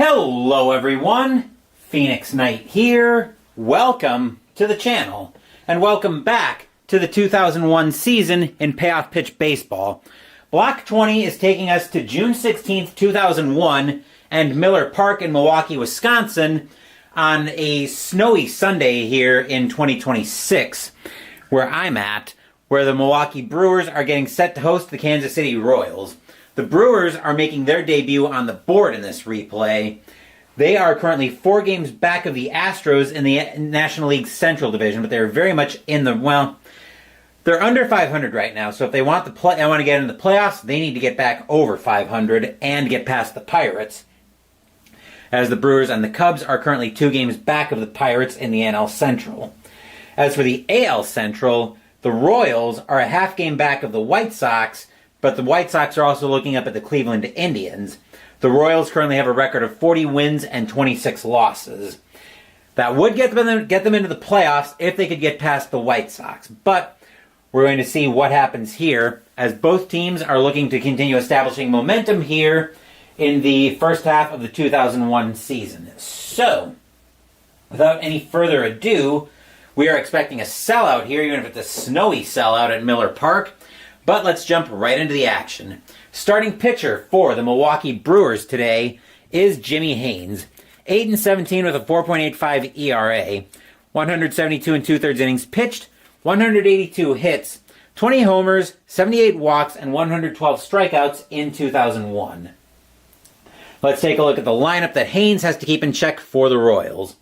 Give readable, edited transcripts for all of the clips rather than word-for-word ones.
Hello everyone, Phoenix Knight here. Welcome to the channel, and welcome back to the 2001 season in Payoff Pitch Baseball. Block 20 is taking us to June 16th, 2001, and Miller Park in Milwaukee, Wisconsin, on a snowy Sunday here in 2026, where I'm at, where the Milwaukee Brewers are getting set to host the Kansas City Royals. The Brewers are making their debut on the board in this replay. They are currently 4 games back of the Astros in the National League Central Division, but they're very much in the, well, they're under 500 right now, so if they want to get in the playoffs, they need to get back over 500 and get past the Pirates, as the Brewers and the Cubs are currently 2 games back of the Pirates in the NL Central. As for the AL Central, the Royals are a half game back of the White Sox, but the White Sox are also looking up at the Cleveland Indians. The Royals currently have a record of 40 wins and 26 losses. That would get them into the playoffs if they could get past the White Sox. But we're going to see what happens here, as both teams are looking to continue establishing momentum here in the first half of the 2001 season. So, without any further ado, we are expecting a sellout here, even if it's a snowy sellout at Miller Park. But let's jump right into the action. Starting pitcher for the Milwaukee Brewers today is Jimmy Haynes. 8-17 with a 4.85 ERA, 172 and 2/3 innings pitched, 182 hits, 20 homers, 78 walks, and 112 strikeouts in 2001. Let's take a look at the lineup that Haynes has to keep in check for the Royals.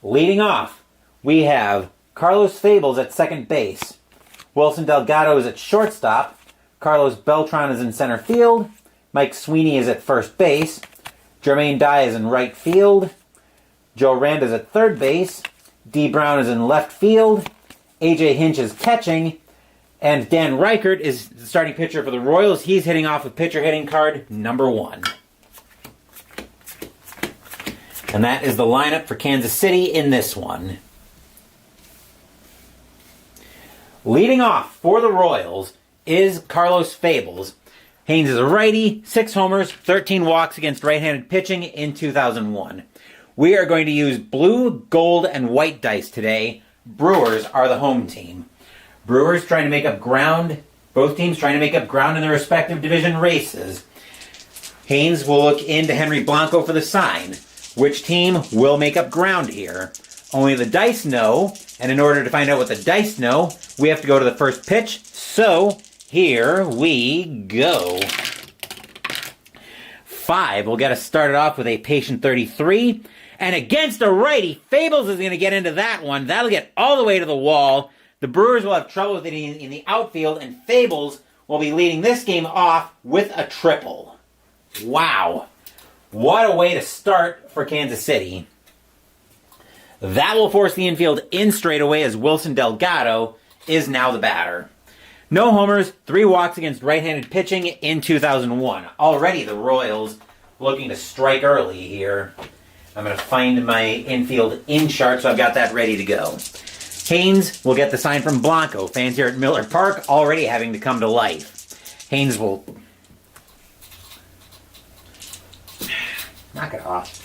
Leading off, we have Carlos Fables at second base. Wilson Delgado is at shortstop. Carlos Beltran is in center field. Mike Sweeney is at first base. Jermaine Dye is in right field. Joe Rand is at third base. D. Brown is in left field. A.J. Hinch is catching. And Dan Reichert is the starting pitcher for the Royals. He's hitting off with pitcher hitting card number 1. And that is the lineup for Kansas City in this one. Leading off for the Royals is Carlos Fables. Haynes is a righty, 6 homers, 13 walks against right-handed pitching in 2001. We are going to use blue, gold, and white dice today. Brewers are the home team. Brewers trying to make up ground. Both teams trying to make up ground in their respective division races. Haynes will look into Henry Blanco for the sign. Which team will make up ground here? Only the dice know, and in order to find out what the dice know, we have to go to the first pitch. So, here we go. 5 will get us started off with a patient 33. And against a righty, Fables is going to get into that one. That'll get all the way to the wall. The Brewers will have trouble with it in the outfield, and Fables will be leading this game off with a triple. Wow. What a way to start for Kansas City. That will force the infield in straight away, as Wilson Delgado is now the batter. No homers, 3 walks against right-handed pitching in 2001. Already the Royals looking to strike early here. I'm going to find my infield in chart, so I've got that ready to go. Haynes will get the sign from Blanco. Fans here at Miller Park already having to come to life. Haynes will... Knock it off.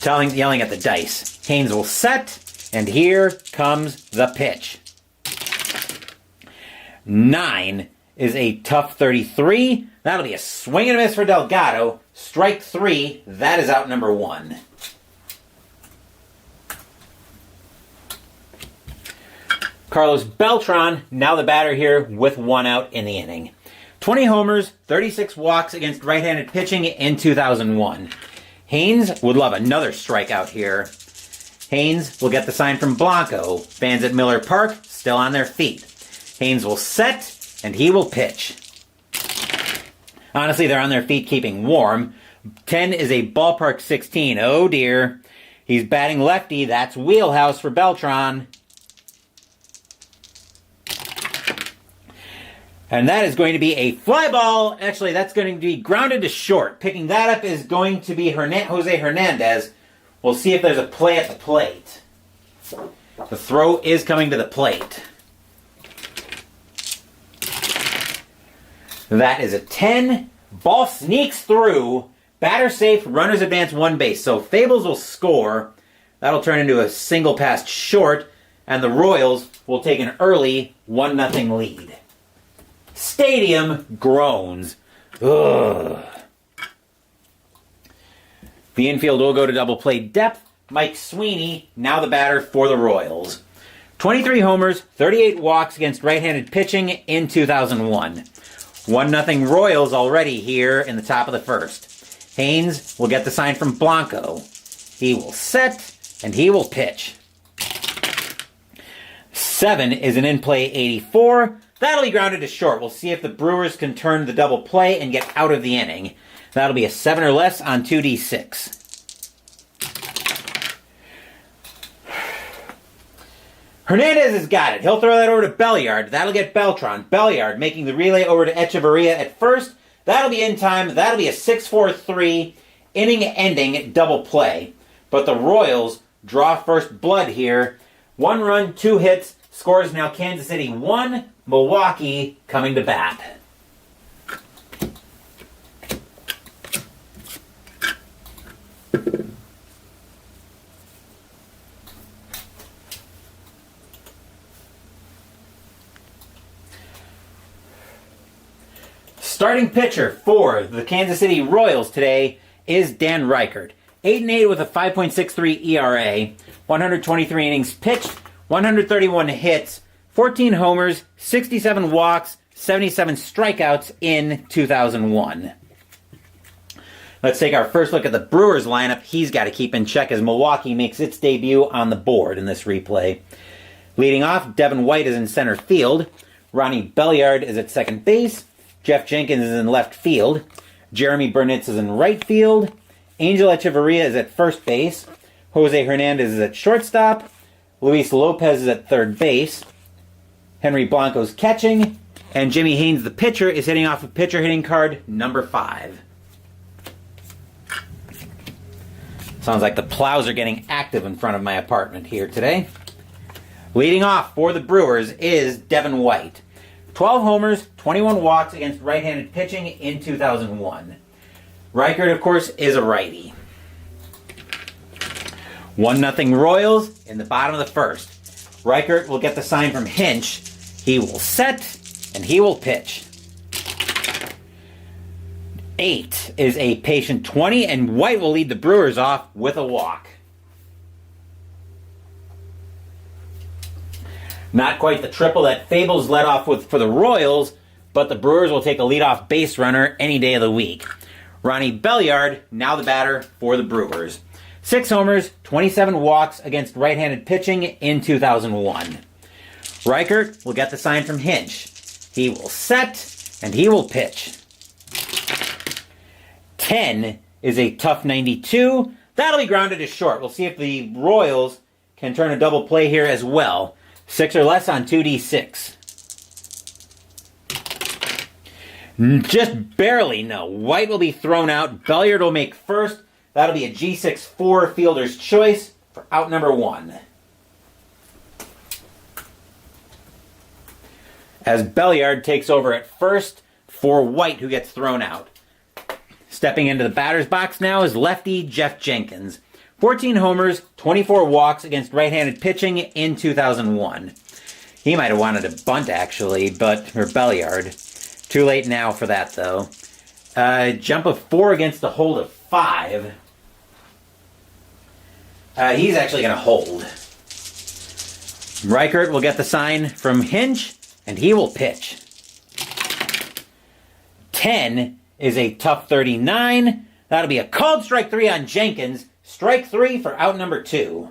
Yelling at the dice. Haynes will set, and here comes the pitch. 9 is a tough 33. That'll be a swing and a miss for Delgado. Strike 3. That is out number 1. Carlos Beltran, now the batter here with 1 out in the inning. 20 homers, 36 walks against right-handed pitching in 2001. Haynes would love another strikeout here. Haynes will get the sign from Blanco. Fans at Miller Park still on their feet. Haynes will set, and he will pitch. Honestly, they're on their feet keeping warm. 10 is a ballpark 16. Oh dear. He's batting lefty. That's wheelhouse for Beltran. And that is going to be a fly ball. Actually, that's going to be grounded to short. Picking that up is going to be Jose Hernandez. We'll see if there's a play at the plate. The throw is coming to the plate. That is a 10. Ball sneaks through. Batter safe, runners advance one base. So Fables will score. That'll turn into a single past short, and the Royals will take an early 1-0 lead. Stadium groans. Ugh. The infield will go to double play depth. Mike Sweeney, now the batter for the Royals. 23 homers, 38 walks against right-handed pitching in 2001. 1-0 Royals already here in the top of the first. Haynes will get the sign from Blanco. He will set, and he will pitch. 7 is an in-play 84. That'll be grounded to short. We'll see if the Brewers can turn the double play and get out of the inning. That'll be a 7 or less on 2d6. Hernandez has got it. He'll throw that over to Belliard. That'll get Beltran. Belliard making the relay over to Echeverria at first. That'll be in time. That'll be a 6-4-3 inning-ending double play. But the Royals draw first blood here. 1 run, 2 hits. Score is now Kansas City 1, Milwaukee coming to bat. Starting pitcher for the Kansas City Royals today is Dan Reichert. 8-8 with a 5.63 ERA, 123 innings pitched, 131 hits, 14 homers, 67 walks, 77 strikeouts in 2001. Let's take our first look at the Brewers lineup. He's got to keep in check as Milwaukee makes its debut on the board in this replay. Leading off, Devin White is in center field. Ronnie Belliard is at second base. Jeff Jenkins is in left field. Jeremy Burnitz is in right field. Angel Echeverria is at first base. Jose Hernandez is at shortstop. Luis Lopez is at third base. Henry Blanco's catching. And Jimmy Haynes, the pitcher, is hitting off of pitcher hitting card number 5. Sounds like the plows are getting active in front of my apartment here today. Leading off for the Brewers is Devin White. 12 homers, 21 walks against right-handed pitching in 2001. Reichert, of course, is a righty. 1-0 Royals in the bottom of the first. Reichert will get the sign from Hinch. He will set, and he will pitch. 8 is a patient 20, and White will lead the Brewers off with a walk. Not quite the triple that Fables led off with for the Royals, but the Brewers will take a leadoff base runner any day of the week. Ronnie Belliard, now the batter for the Brewers. 6 homers, 27 walks against right-handed pitching in 2001. Reichert will get the sign from Hinch. He will set, and he will pitch. 10 is a tough 92. That'll be grounded to short. We'll see if the Royals can turn a double play here as well. 6 or less on 2d6. Just barely, no. White will be thrown out. Belliard will make first. That'll be a G6-4 fielder's choice for out number 1. As Belliard takes over at first for White, who gets thrown out. Stepping into the batter's box now is lefty Jeff Jenkins. 14 homers, 24 walks against right-handed pitching in 2001. He might have wanted to bunt, actually, or Belliard. Too late now for that, though. Jump of 4 against a hold of 5. He's actually going to hold. Reichert will get the sign from Hinch, and he will pitch. 10 is a tough 39. That'll be a called strike 3 on Jenkins. Strike 3 for out number 2.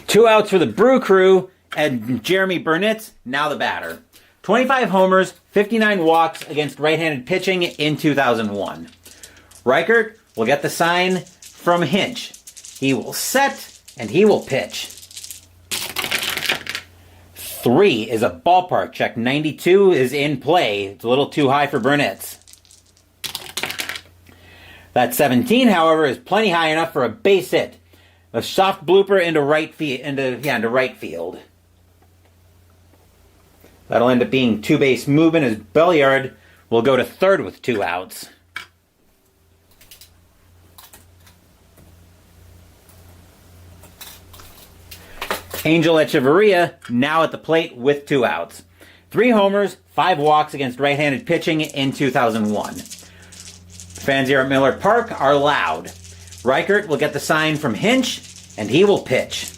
Two outs for the Brew Crew, and Jeremy Burnitz, now the batter. 25 homers, 59 walks against right-handed pitching in 2001. Reichert will get the sign from Hinch. He will set, and he will pitch. 3 is a ballpark check. 92 is in play. It's a little too high for Burnitz. That 17, however, is plenty high enough for a base hit. A soft blooper into right field. That'll end up being two-base movement as Belliard will go to third with 2 outs. Angel Echeverria now at the plate with 2 outs. 3 homers, 5 walks against right-handed pitching in 2001. Fans here at Miller Park are loud. Reichert will get the sign from Hinch, and he will pitch.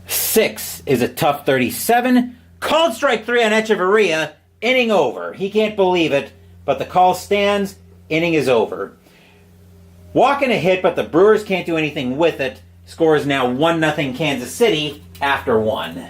6 is a tough 37. Called strike 3 on Echeverria. Inning over. He can't believe it, but the call stands. Inning is over. Walk and a hit, but the Brewers can't do anything with it. Score is now 1-0 Kansas City after 1.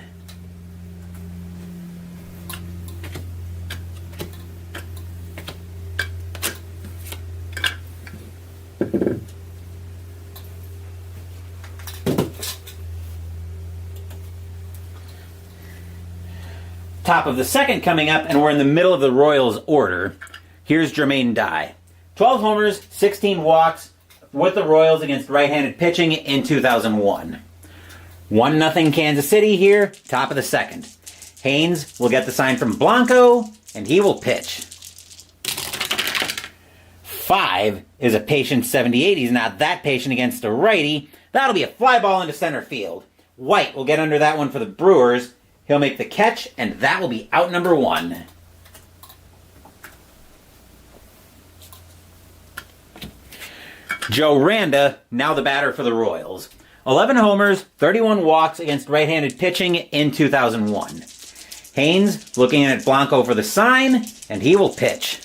Top of the second coming up, and we're in the middle of the Royals order. Here's Jermaine Dye. 12 homers, 16 walks with the Royals against right-handed pitching in 2001. 1-0 Kansas City here, top of the second. Haynes will get the sign from Blanco, and he will pitch. 5 is a patient 78. He's not that patient against a righty. That'll be a fly ball into center field. White will get under that one for the Brewers. He'll make the catch, and that will be out number 1. Joe Randa, now the batter for the Royals. 11 homers, 31 walks against right-handed pitching in 2001. Haynes looking at Blanco for the sign, and he will pitch.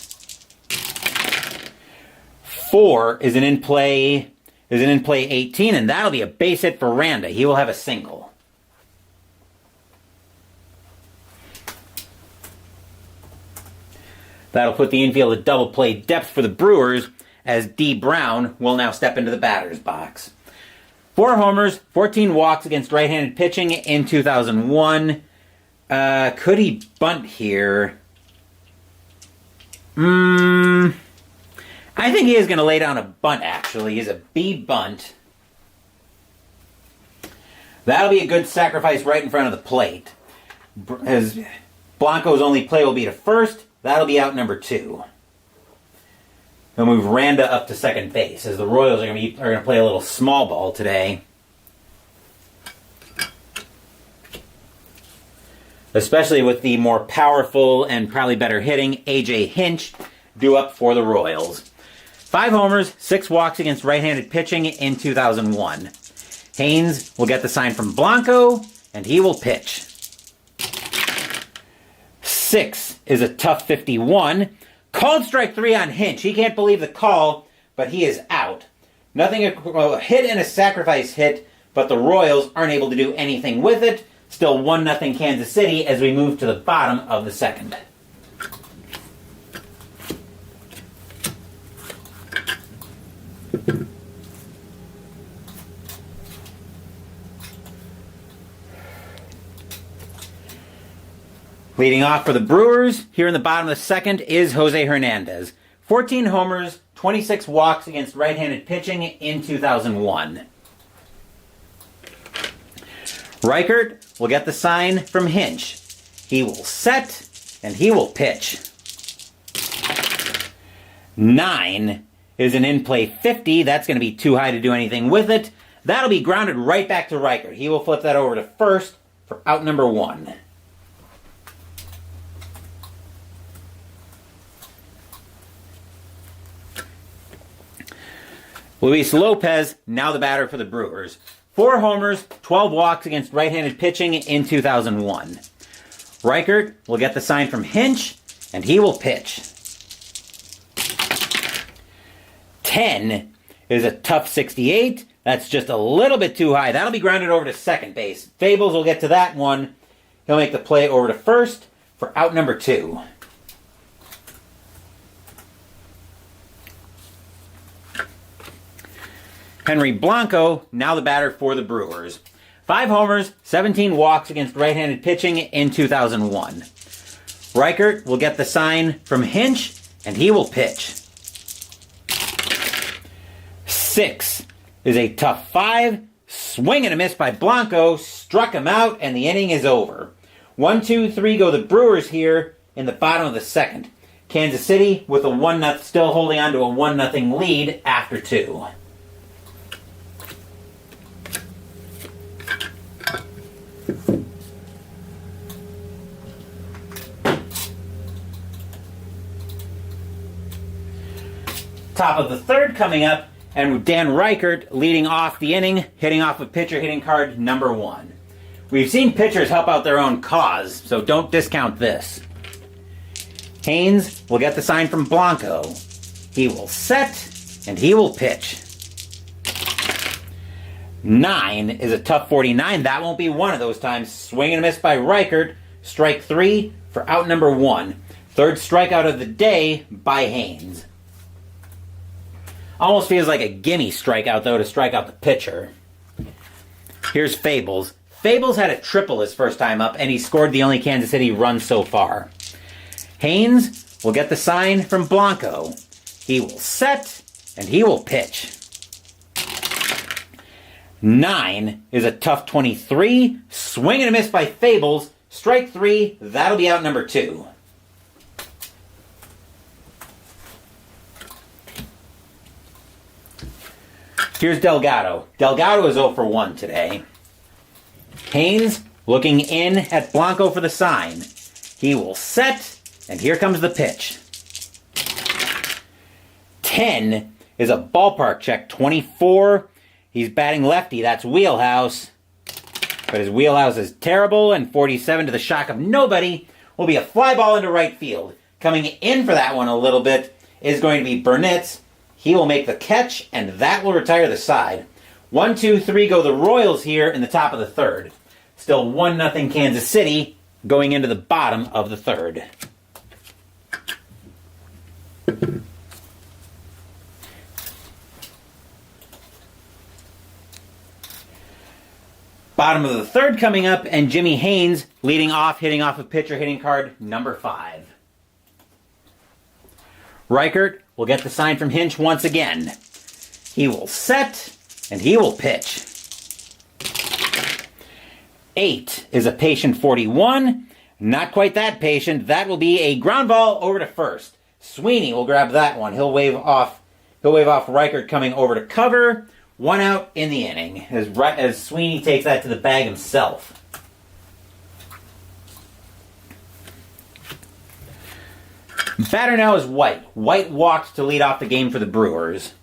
4 is an in-play 18, and that'll be a base hit for Randa. He will have a single. That'll put the infield at double play depth for the Brewers, as D. Brown will now step into the batter's box. 4 homers, 14 walks against right-handed pitching in 2001. Could he bunt here? I think he is going to lay down a bunt, actually. He's a B bunt. That'll be a good sacrifice right in front of the plate. As Blanco's only play will be to first. That'll be out number 2. He'll move Randa up to second base, as the Royals are going to play a little small ball today. Especially with the more powerful and probably better hitting A.J. Hinch due up for the Royals. 5 homers, 6 walks against right-handed pitching in 2001. Haynes will get the sign from Blanco, and he will pitch. 6 is a tough 51. Called strike 3 on Hinch. He can't believe the call, but he is out. Nothing, a hit and a sacrifice hit, but the Royals aren't able to do anything with it. Still 1-0 Kansas City as we move to the bottom of the second. Leading off for the Brewers, here in the bottom of the second, is Jose Hernandez. 14 homers, 26 walks against right-handed pitching in 2001. Reichert will get the sign from Hinch. He will set, and he will pitch. 9 is an in-play 50. That's going to be too high to do anything with it. That'll be grounded right back to Reichert. He will flip that over to first for out number 1. Luis Lopez, now the batter for the Brewers. 4 homers, 12 walks against right-handed pitching in 2001. Reichert will get the sign from Hinch, and he will pitch. 10 is a tough 68. That's just a little bit too high. That'll be grounded over to second base. Fables will get to that one. He'll make the play over to first for out number 2. Henry Blanco, now the batter for the Brewers. 5 homers, 17 walks against right-handed pitching in 2001. Reichert will get the sign from Hinch, and he will pitch. 6 is a tough 5. Swing and a miss by Blanco. Struck him out, and the inning is over. 1, 2, 3 go the Brewers here in the bottom of the second. Kansas City with a 1-0, still holding on to a 1-0 lead after 2. Top of the third coming up, and Dan Reichert leading off the inning, hitting off a pitcher hitting card number 1. We've seen pitchers help out their own cause, so don't discount this. Haynes will get the sign from Blanco. He will set, and he will pitch. 9 is a tough 49. That won't be one of those times. Swing and a miss by Reichert. Strike 3 for out number 1. Third strikeout of the day by Haynes. Almost feels like a gimme strikeout, though, to strike out the pitcher. Here's Fables. Fables had a triple his first time up, and he scored the only Kansas City run so far. Haynes will get the sign from Blanco. He will set, and he will pitch. 9 is a tough 23. Swing and a miss by Fables. Strike 3. That'll be out number 2. Here's Delgado. Delgado is 0 for 1 today. Haynes looking in at Blanco for the sign. He will set, and here comes the pitch. 10 is a ballpark check. 24, he's batting lefty. That's wheelhouse. But his wheelhouse is terrible, and 47, to the shock of nobody, will be a fly ball into right field. Coming in for that one a little bit is going to be Burnett. He will make the catch, and that will retire the side. 1, 2, 3 go the Royals here in the top of the third. Still 1-0 Kansas City going into the bottom of the third. Bottom of the third coming up, and Jimmy Haynes leading off, hitting off a pitcher hitting card number 5. Reichert will get the sign from Hinch once again. He will set, and he will pitch. 8 is a patient 41. Not quite that patient. That will be a ground ball over to first. Sweeney will grab that one. He'll wave off Reichert coming over to cover. 1 out in the inning as Sweeney takes that to the bag himself. Batter now is White. White walked to lead off the game for the Brewers.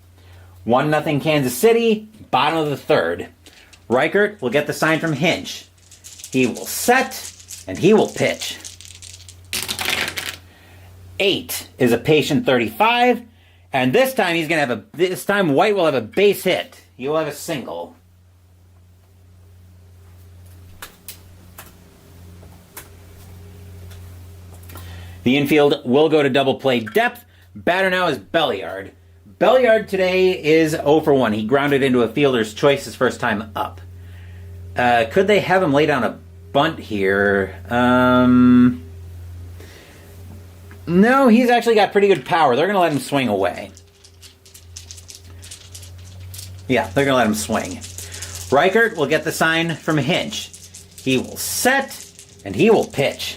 1-0 Kansas City, bottom of the third. Reichert will get the sign from Hinch. He will set, and he will pitch. 8 is a patient 35, and this time White will have a base hit. He will have a single. The infield will go to double play depth. Batter now is Belliard. Belliard today is 0 for 1. He grounded into a fielder's choice his first time up. Could they have him lay down a bunt here? No, he's actually got pretty good power. They're going to let him swing away. Yeah, they're going to let him swing. Reichert will get the sign from Hinch. He will set, and he will pitch.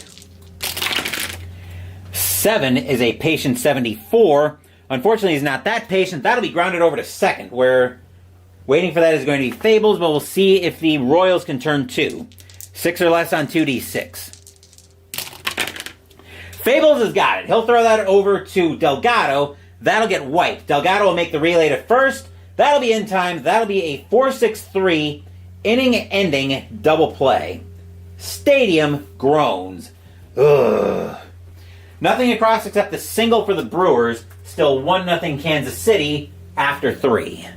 7 is a patient 74. Unfortunately, he's not that patient. That'll be grounded over to second, where waiting for that is going to be Fables, but we'll see if the Royals can turn 2. 6 or less on 2d6. Fables has got it. He'll throw that over to Delgado. That'll get White. Delgado will make the relay to first. That'll be in time. That'll be a 4-6-3 inning-ending double play. Stadium groans. Ugh. Nothing across except the single for the Brewers. Still 1-0 Kansas City after 3.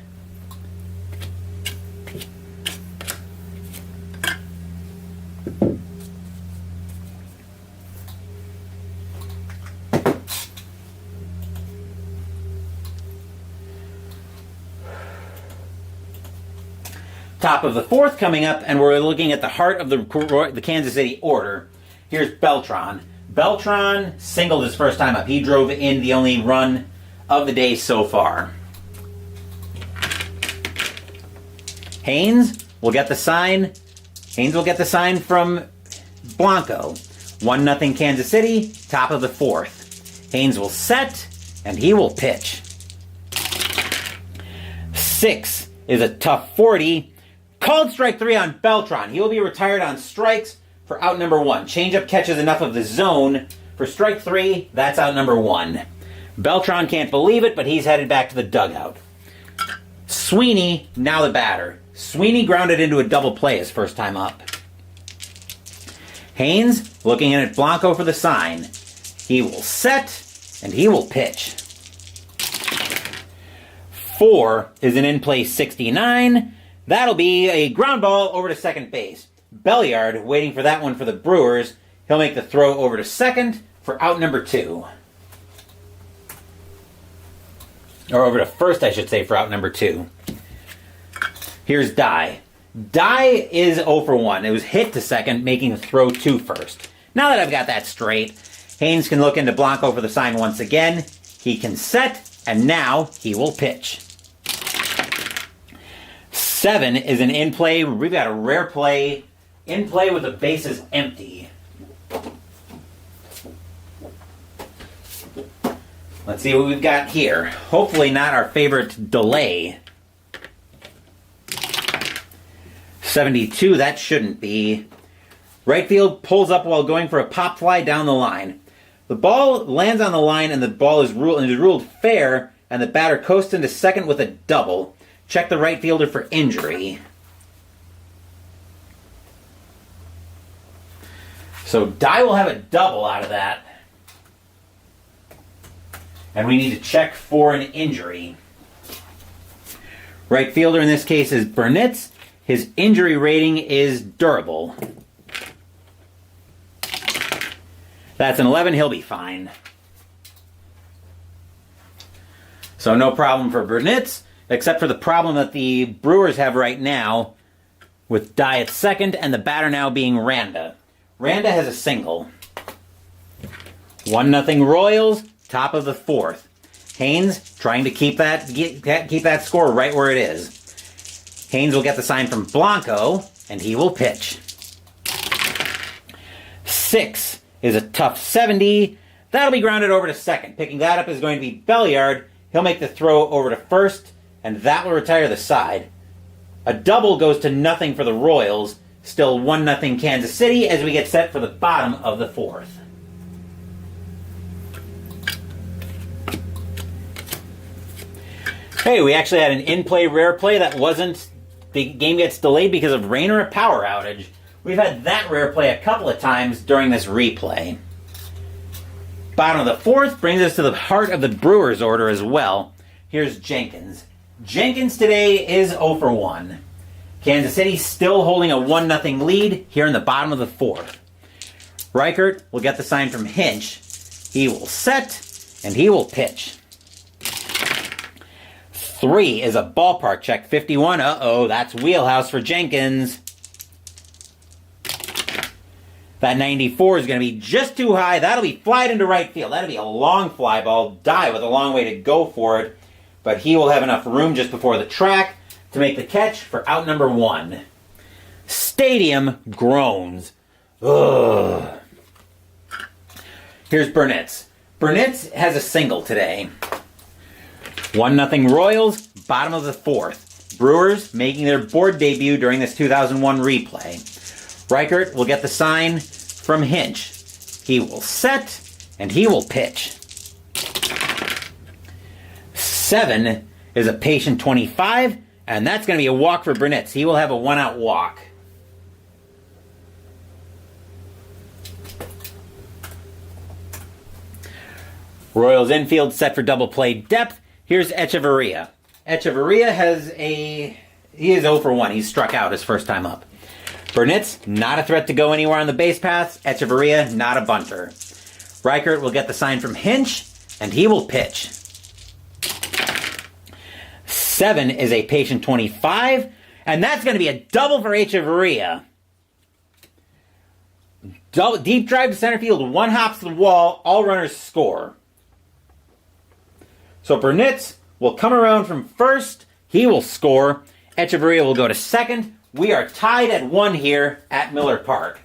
Top of the fourth coming up, and we're looking at the heart of the Kansas City order. Here's Beltran. Beltran singled his first time up. He drove in the only run of the day so far. Haynes will get the sign. Haynes will get the sign from Blanco. 1-0 Kansas City, top of the fourth. Haynes will set, and he will pitch. 6 is a tough 40. Called strike 3 on Beltran. He will be retired on strikes for out number 1. Changeup catches enough of the zone. For strike 3, that's out number 1. Beltran can't believe it, but he's headed back to the dugout. Sweeney, now the batter. Sweeney grounded into a double play his first time up. Haynes looking in at Blanco for the sign. He will set, and he will pitch. 4 is an in-play 69. That'll be a ground ball over to second base. Belliard waiting for that one for the Brewers. He'll make the throw over to second for out number 2. Or over to first, I should say, for out number 2. Here's Dye. Dye is 0 for 1. It was hit to second, making the throw to first. Now that I've got that straight, Haynes can look into Blanco for the sign once again. He can set, and now he will pitch. 7 is an in-play. We've got a rare play. In-play with the bases empty. Let's see what we've got here. Hopefully not our favorite delay. 72, that shouldn't be. Right field pulls up while going for a pop fly down the line. The ball lands on the line and the ball is ruled fair, and the batter coasts into second with a double. Check the right fielder for injury. So Dye will have a double out of that. And we need to check for an injury. Right fielder in this case is Burnitz. His injury rating is durable. That's an 11. He'll be fine. So no problem for Burnitz, except for the problem that the Brewers have right now with Dye at second and the batter now being Randa. Randa has a single. 1-0 Royals, top of the fourth. Haynes trying to keep that score right where it is. Haynes will get the sign from Blanco, and he will pitch. 6 is a tough 70. That'll be grounded over to second. Picking that up is going to be Belliard. He'll make the throw over to first, and that will retire the side. A double goes to nothing for the Royals. Still 1-0 Kansas City as we get set for the bottom of the fourth. Hey, we actually had an in-play rare play that wasn't... The game gets delayed because of rain or a power outage. We've had that rare play a couple of times during this replay. Bottom of the fourth brings us to the heart of the Brewers order as well. Here's Jenkins. Jenkins today is 0 for 1. Kansas City still holding a 1-0 lead here in the bottom of the fourth. Reichert will get the sign from Hinch. He will set, and he will pitch. 3 is a ballpark check. 51. Uh-oh, that's wheelhouse for Jenkins. That 94 is going to be just too high. That'll be flied into right field. That'll be a long fly ball. Dye with a long way to go for it. But he will have enough room just before the track to make the catch for out number 1. Stadium groans. Ugh. Here's Burnitz. Burnitz has a single today. 1-0 Royals, bottom of the fourth. Brewers making their board debut during this 2001 replay. Reichert will get the sign from Hinch. He will set, and he will pitch. 7 is a patient 25, and that's going to be a walk for Burnitz. He will have a 1-out walk. Royals infield set for double play depth. Here's Echeverria. Echeverria he is 0 for 1. He's struck out his first time up. Burnitz, not a threat to go anywhere on the base paths. Echeverria, not a bunter. Reichert will get the sign from Hinch, and he will pitch. 7 is a patient 25, and that's going to be a double for Echeverria. Deep drive to center field, 1 hops to the wall, all runners score. So Burnitz will come around from first. He will score. Echeverria will go to second. We are tied at 1 here at Miller Park.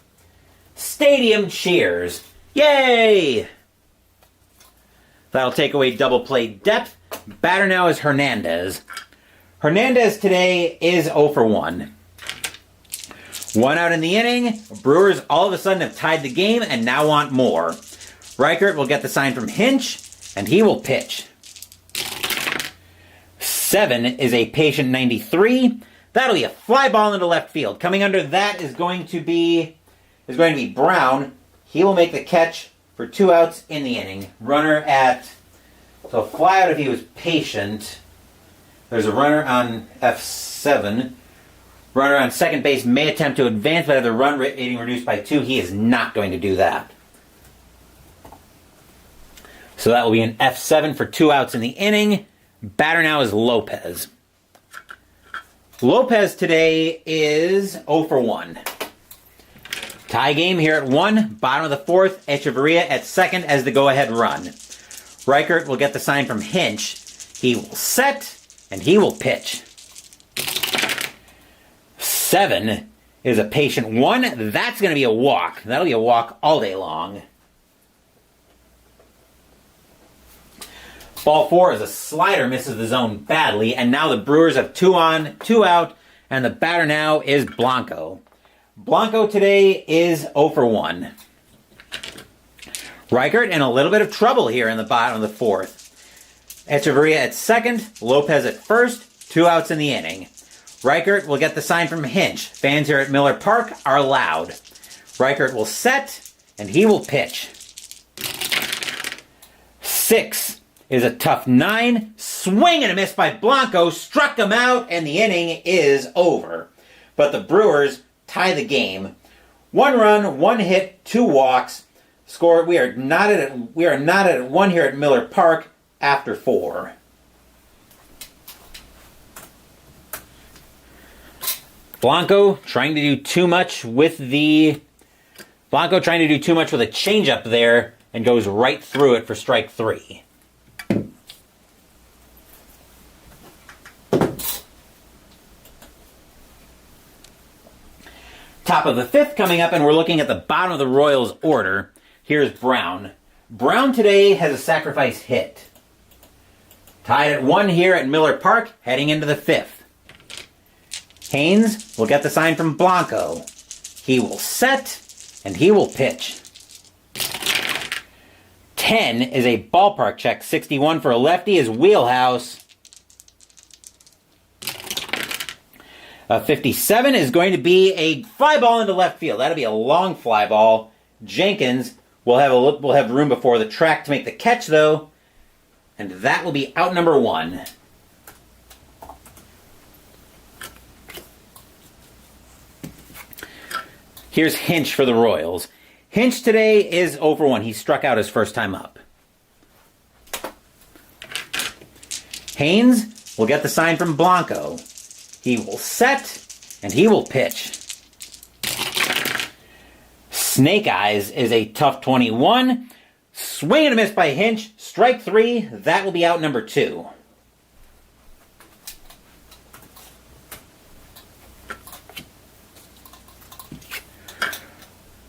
Stadium cheers. Yay! That'll take away double play depth. Batter now is Hernandez. Hernandez today is 0 for 1. 1 out in the inning. Brewers all of a sudden have tied the game and now want more. Reichert will get the sign from Hinch, and he will pitch. 7 is a patient 93. That'll be a fly ball into left field. Coming under that is going to be Brown. He will make the catch for 2 outs in the inning. Runner at, so fly out if he was patient. There's a runner on F7. Runner on second base may attempt to advance, but have the run rating reduced by 2. He is not going to do that. So that will be an F7 for 2 outs in the inning. Batter now is Lopez. Lopez today is 0 for 1. Tie game here at 1. Bottom of the 4th. Echeverria at second as the go-ahead run. Reichert will get the sign from Hinch. He will set, and he will pitch. 7 is a patient 1. That's going to be a walk. That'll be a walk all day long. Ball 4 is a slider, misses the zone badly, and now the Brewers have 2 on, 2 out, and the batter now is Blanco. Blanco today is 0 for 1. Reichert in a little bit of trouble here in the bottom of the 4th. Echeverria at second, Lopez at first, 2 outs in the inning. Reichert will get the sign from Hinch. Fans here at Miller Park are loud. Reichert will set, and he will pitch. 6 is a tough 9. Swing and a miss by Blanco. Struck him out, and the inning is over. But the Brewers tie the game. 1 run, 1 hit, 2 walks. Score, we are not at 1 here at Miller Park after 4. Blanco trying to do too much with a changeup there and goes right through it for strike 3. Top of the 5th coming up, and we're looking at the bottom of the Royals order. Here's Brown. Brown today has a sacrifice hit. Tied at 1 here at Miller Park, heading into the 5th. Haynes will get the sign from Blanco. He will set, and he will pitch. 10 is a ballpark check. 61 for a lefty is wheelhouse. 57 is going to be a fly ball into left field. That'll be a long fly ball. Jenkins will have room before the track to make the catch, though, and that will be out number 1. Here's Hinch for the Royals. Hinch today is 0 for 1. He struck out his first time up. Haynes will get the sign from Blanco. He will set, and he will pitch. Snake Eyes is a tough 21. Swing and a miss by Hinch. Strike 3. That will be out number 2.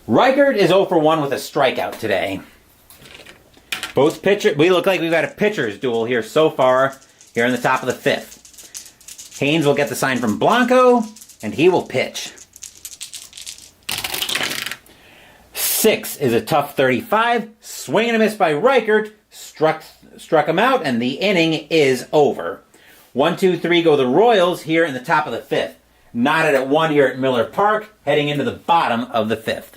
Reichert is 0 for 1 with a strikeout today. Both pitchers, we look like we've got a pitcher's duel here so far, here in the top of the 5th. Haynes will get the sign from Blanco, and he will pitch. 6 is a tough 35. Swing and a miss by Reichert. Struck him out, and the inning is over. 1, 2, 3 go the Royals here in the top of the 5th. Knotted at 1 here at Miller Park, heading into the bottom of the 5th.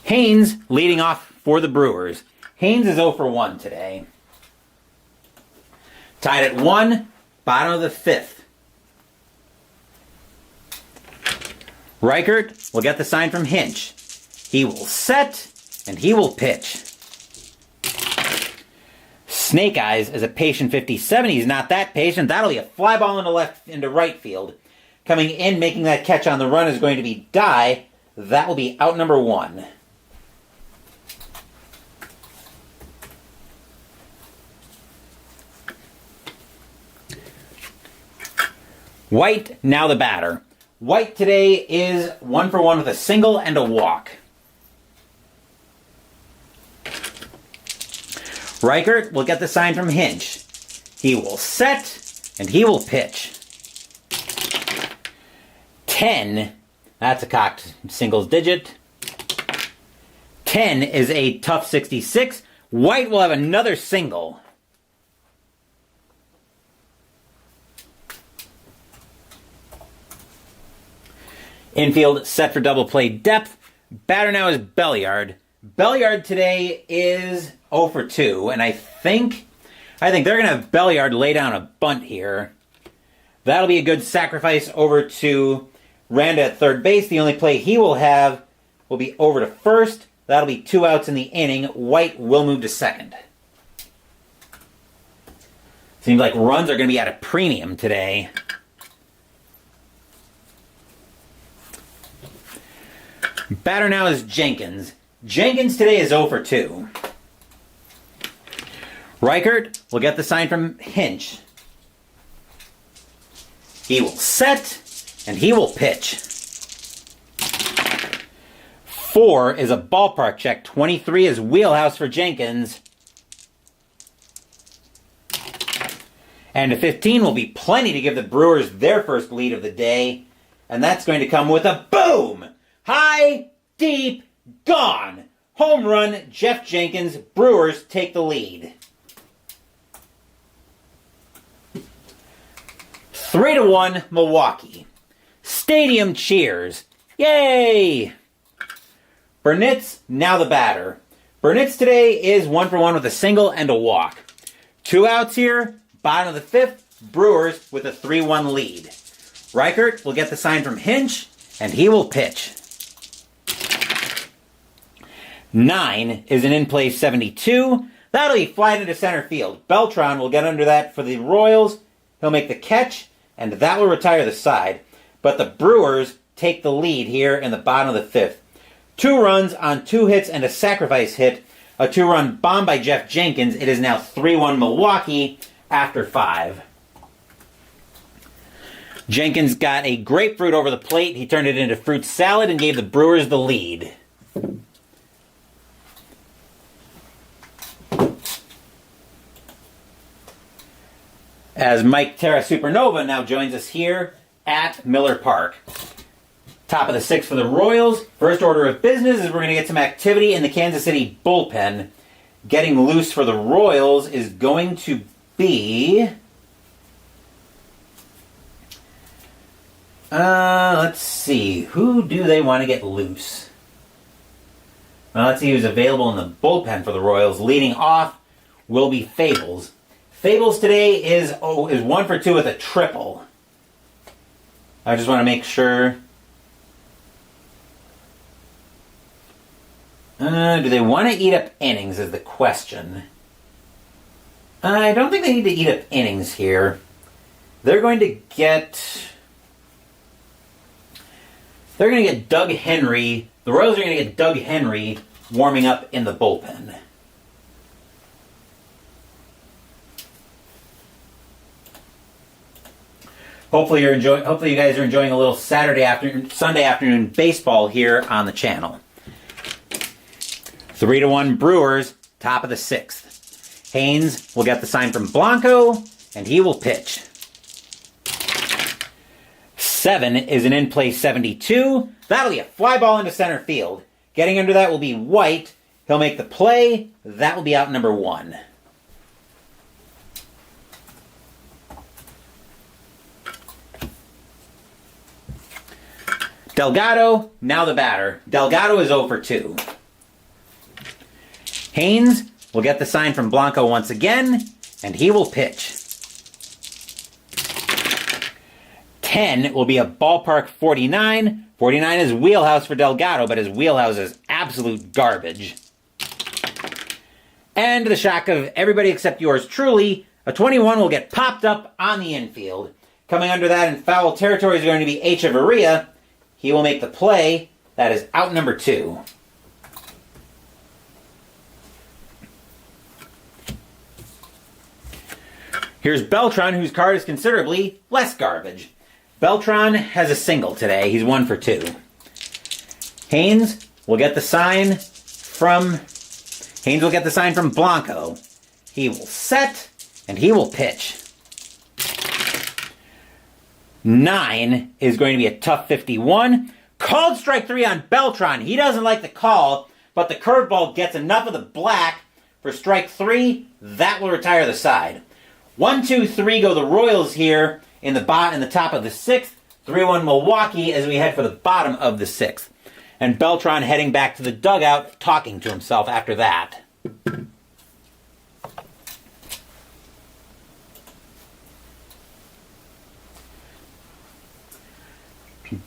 Haynes leading off for the Brewers. Haynes is 0 for 1 today. Tied at 1, bottom of the 5th. Reichert will get the sign from Hinch. He will set, and he will pitch. Snake Eyes is a patient 57. He's not that patient. That'll be a fly ball into right field. Coming in, making that catch on the run is going to be Dye. That will be out number 1. White, now the batter. White today is 1 for 1 with a single and a walk. Reichert will get the sign from Hinch. He will set, and he will pitch. 10, that's a cocked singles digit. 10 is a tough 66. White will have another single. Infield set for double play depth. Batter now is Belliard. Belliard today is 0 for 2, and I think they're going to have Belliard lay down a bunt here. That'll be a good sacrifice over to Randa at third base. The only play he will have will be over to first. That'll be 2 outs in the inning. White will move to second. Seems like runs are going to be at a premium today. Batter now is Jenkins. Jenkins today is 0 for 2. Reichert will get the sign from Hinch. He will set, and he will pitch. 4 is a ballpark check. 23 is wheelhouse for Jenkins. And a 15 will be plenty to give the Brewers their first lead of the day. And that's going to come with a boom! High, deep, gone! Home run, Jeff Jenkins. Brewers take the lead. 3-1, Milwaukee. Stadium cheers. Yay! Burnitz, now the batter. Burnitz today is 1 for 1 with a single and a walk. 2 outs here, bottom of the 5th, Brewers with a 3-1 lead. Reichert will get the sign from Hinch, and he will pitch. 9 is an in-play 72. That'll be flying into center field. Beltran will get under that for the Royals. He'll make the catch, and that will retire the side. But the Brewers take the lead here in the bottom of the 5th. 2 runs on 2 hits and a sacrifice hit. A 2-run bomb by Jeff Jenkins. It is now 3-1 Milwaukee after 5. Jenkins got a grapefruit over the plate. He turned it into fruit salad and gave the Brewers the lead. As Mike Terra Supernova now joins us here at Miller Park. Top of the 6th for the Royals. First order of business is we're going to get some activity in the Kansas City bullpen. Getting loose for the Royals is going to be... let's see. Who do they want to get loose? Well, let's see who's available in the bullpen for the Royals. Leading off will be Fables. Fables today is 1 for 2 with a triple. I just want to make sure. Do they want to eat up innings is the question. I don't think they need to eat up innings here. They're going to get Doug Henry. The Royals are going to get Doug Henry warming up in the bullpen. Hopefully you guys are enjoying a little Sunday afternoon baseball here on the channel. 3-1 Brewers, top of the 6th. Haynes will get the sign from Blanco, and he will pitch. 7 is an in-play 72. That'll be a fly ball into center field. Getting under that will be White. He'll make the play. That will be out number 1. Delgado, now the batter. Delgado is 0 for 2. Haynes will get the sign from Blanco once again, and he will pitch. 10 will be a ballpark 49. 49 is wheelhouse for Delgado, but his wheelhouse is absolute garbage. And to the shock of everybody except yours truly, a 21 will get popped up on the infield. Coming under that in foul territory is going to be Echeverria. He will make the play. That is out number 2. Here's Beltran, whose card is considerably less garbage. Beltran has a single today. He's 1 for 2. Haynes will get the sign from Blanco. He will set, and he will pitch. 9 is going to be a tough 51. Called strike 3 on Beltran. He doesn't like the call, but the curveball gets enough of the black for strike 3. That will retire the side. 1, 2, 3 go the Royals here in the top of the 6th. 3-1 Milwaukee as we head for the bottom of the 6th. And Beltran heading back to the dugout, talking to himself after that.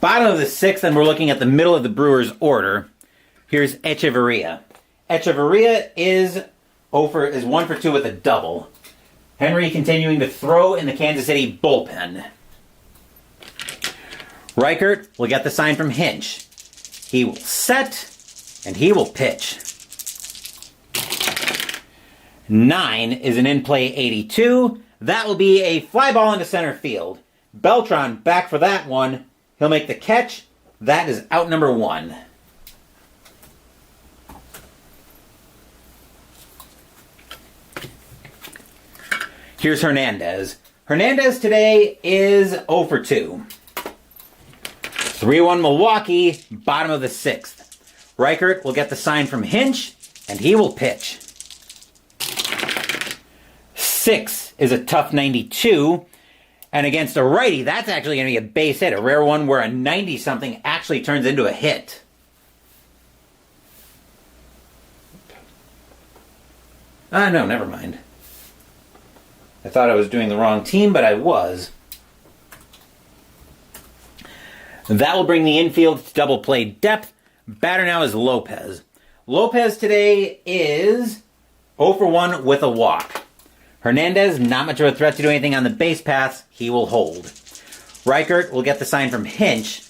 Bottom of the 6th, and we're looking at the middle of the Brewers' order. Here's Echeverria. Echeverria is 1 for 2 with a double. Henry continuing to throw in the Kansas City bullpen. Reichert will get the sign from Hinch. He will set, and he will pitch. 9 is an in-play 82. That will be a fly ball into center field. Beltran back for that one. He'll make the catch. That is out number 1. Here's Hernandez. Hernandez today is 0 for 2. 3-1 Milwaukee, bottom of the 6th. Reichert will get the sign from Hinch, and he will pitch. 6 is a tough 92. And against a righty, that's actually going to be a base hit. A rare one where a 90-something actually turns into a hit. No, never mind. I thought I was doing the wrong team, but I was. That will bring the infield to double play depth. Batter now is Lopez. Lopez today is 0 for 1 with a walk. Hernandez, not much of a threat to do anything on the base paths. He will hold. Reichert will get the sign from Hinch.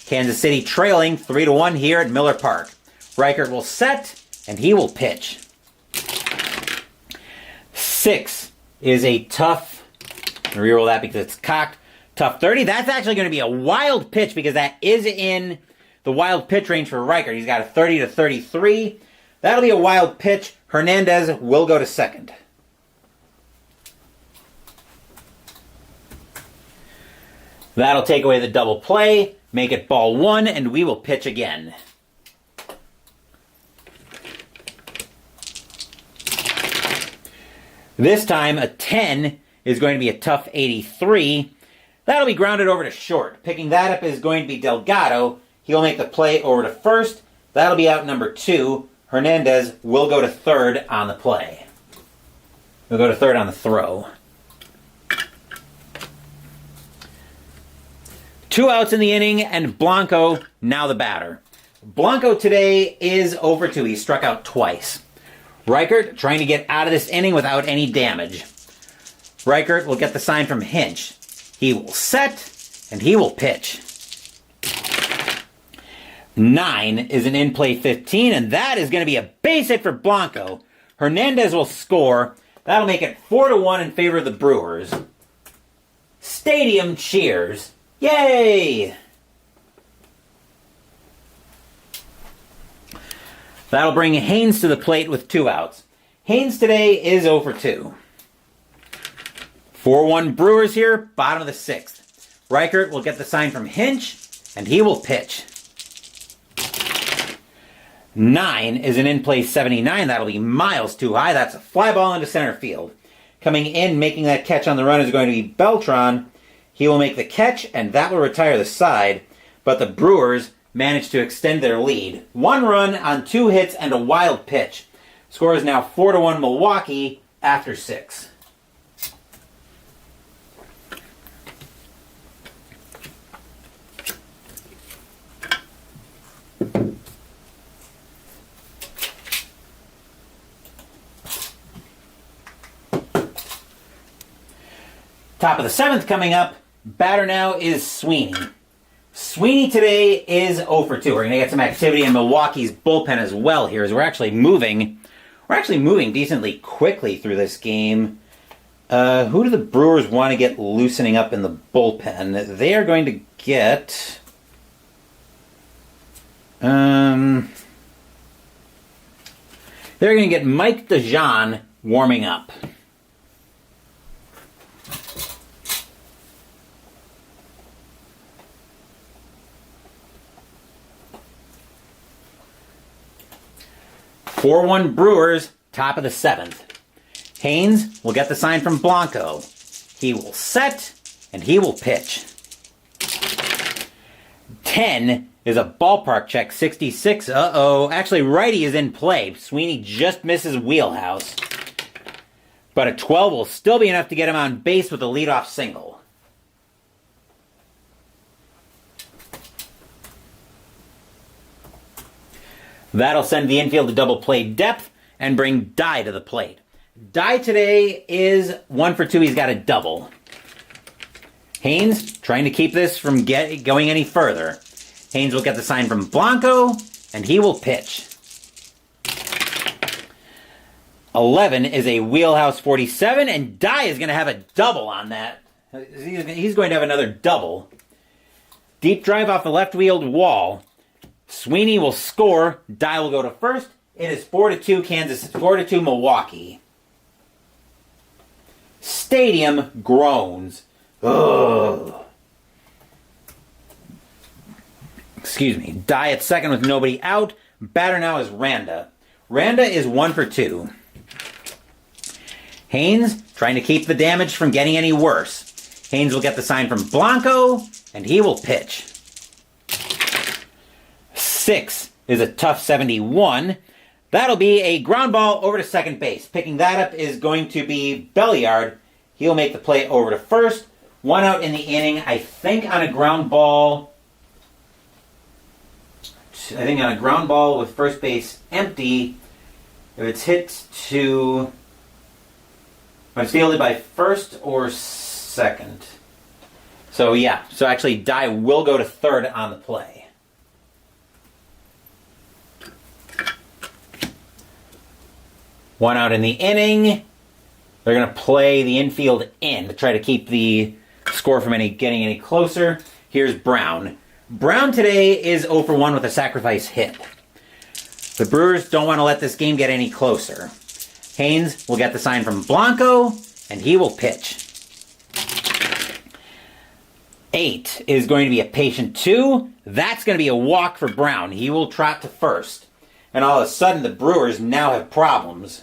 Kansas City trailing 3-1 here at Miller Park. Reichert will set, and he will pitch. 6 is a tough, reroll that because it's cocked, tough 30. That's actually going to be a wild pitch because that is in the wild pitch range for Reichert. He's got a 30 to 33. That'll be a wild pitch. Hernandez will go to second. That'll take away the double play, make it ball 1, and we will pitch again. This time, a 10 is going to be a tough 83. That'll be grounded over to short. Picking that up is going to be Delgado. He'll make the play over to first. That'll be out number 2. Hernandez will go to third on the play. He'll go to third on the throw. 2 outs in the inning, and Blanco now the batter. Blanco today is 0 for 2. He struck out twice. Reichert trying to get out of this inning without any damage. Reichert will get the sign from Hinch. He will set, and he will pitch. 9 is an in-play 15, and that is going to be a base hit for Blanco. Hernandez will score. That'll make it 4-1 in favor of the Brewers. Stadium cheers. Yay! That'll bring Haynes to the plate with 2 outs. Haynes today is 0 for 2. 4-1 Brewers here, bottom of the 6th. Reichert will get the sign from Hinch, and he will pitch. 9 is an in-play 79. That'll be miles too high. That's a fly ball into center field. Coming in, making that catch on the run is going to be Beltran. He will make the catch, and that will retire the side. But the Brewers managed to extend their lead. 1 run on 2 hits and a wild pitch. Score is now 4-1 Milwaukee after 6. Top of the 7th coming up. Batter now is Sweeney. Sweeney today is 0 for 2. We're going to get some activity in Milwaukee's bullpen as well here as we're actually moving decently quickly through this game. Who do the Brewers want to get loosening up in the bullpen? They are going to get... they're going to get Mike DeJean warming up. (4-1) Brewers, top of the 7th. Haynes will get the sign from Blanco. He will set, and he will pitch. 10 is a ballpark check, 66. Uh-oh. Actually, righty is in play. Sweeney just misses wheelhouse. But a 12 will still be enough to get him on base with a leadoff single. That'll send the infield to double play depth and bring Dye to the plate. Dye today is 1 for 2. He's got a double. Haynes trying to keep this from going any further. Haynes will get the sign from Blanco, and he will pitch. 11 is a wheelhouse 47, and Dye is going to have a double on that. He's going to have another double. Deep drive off the left-wheeled wall. Sweeney will score. Dye will go to first. It is 4-2 Kansas. 4-2 Milwaukee. Stadium groans. Ugh. Excuse me. Dye at second with nobody out. Batter now is Randa. Randa is 1 for 2. Haynes trying to keep the damage from getting any worse. Haynes will get the sign from Blanco, and he will pitch. 6 is a tough 71. That'll be a ground ball over to second base. Picking that up is going to be Belliard. He'll make the play over to first. 1 out in the inning. I think on a ground ball with first base empty, if it's hit to... it's fielded by first or second. So yeah, so actually Dye will go to third on the play. One out in the inning. They're going to play the infield in to try to keep the score from getting any closer. Here's Brown. Brown today is 0 for 1 with a sacrifice hit. The Brewers don't want to let this game get any closer. Haynes will get the sign from Blanco, and he will pitch. 8 is going to be a patient 2. That's going to be a walk for Brown. He will trot to first. And all of a sudden, the Brewers now have problems.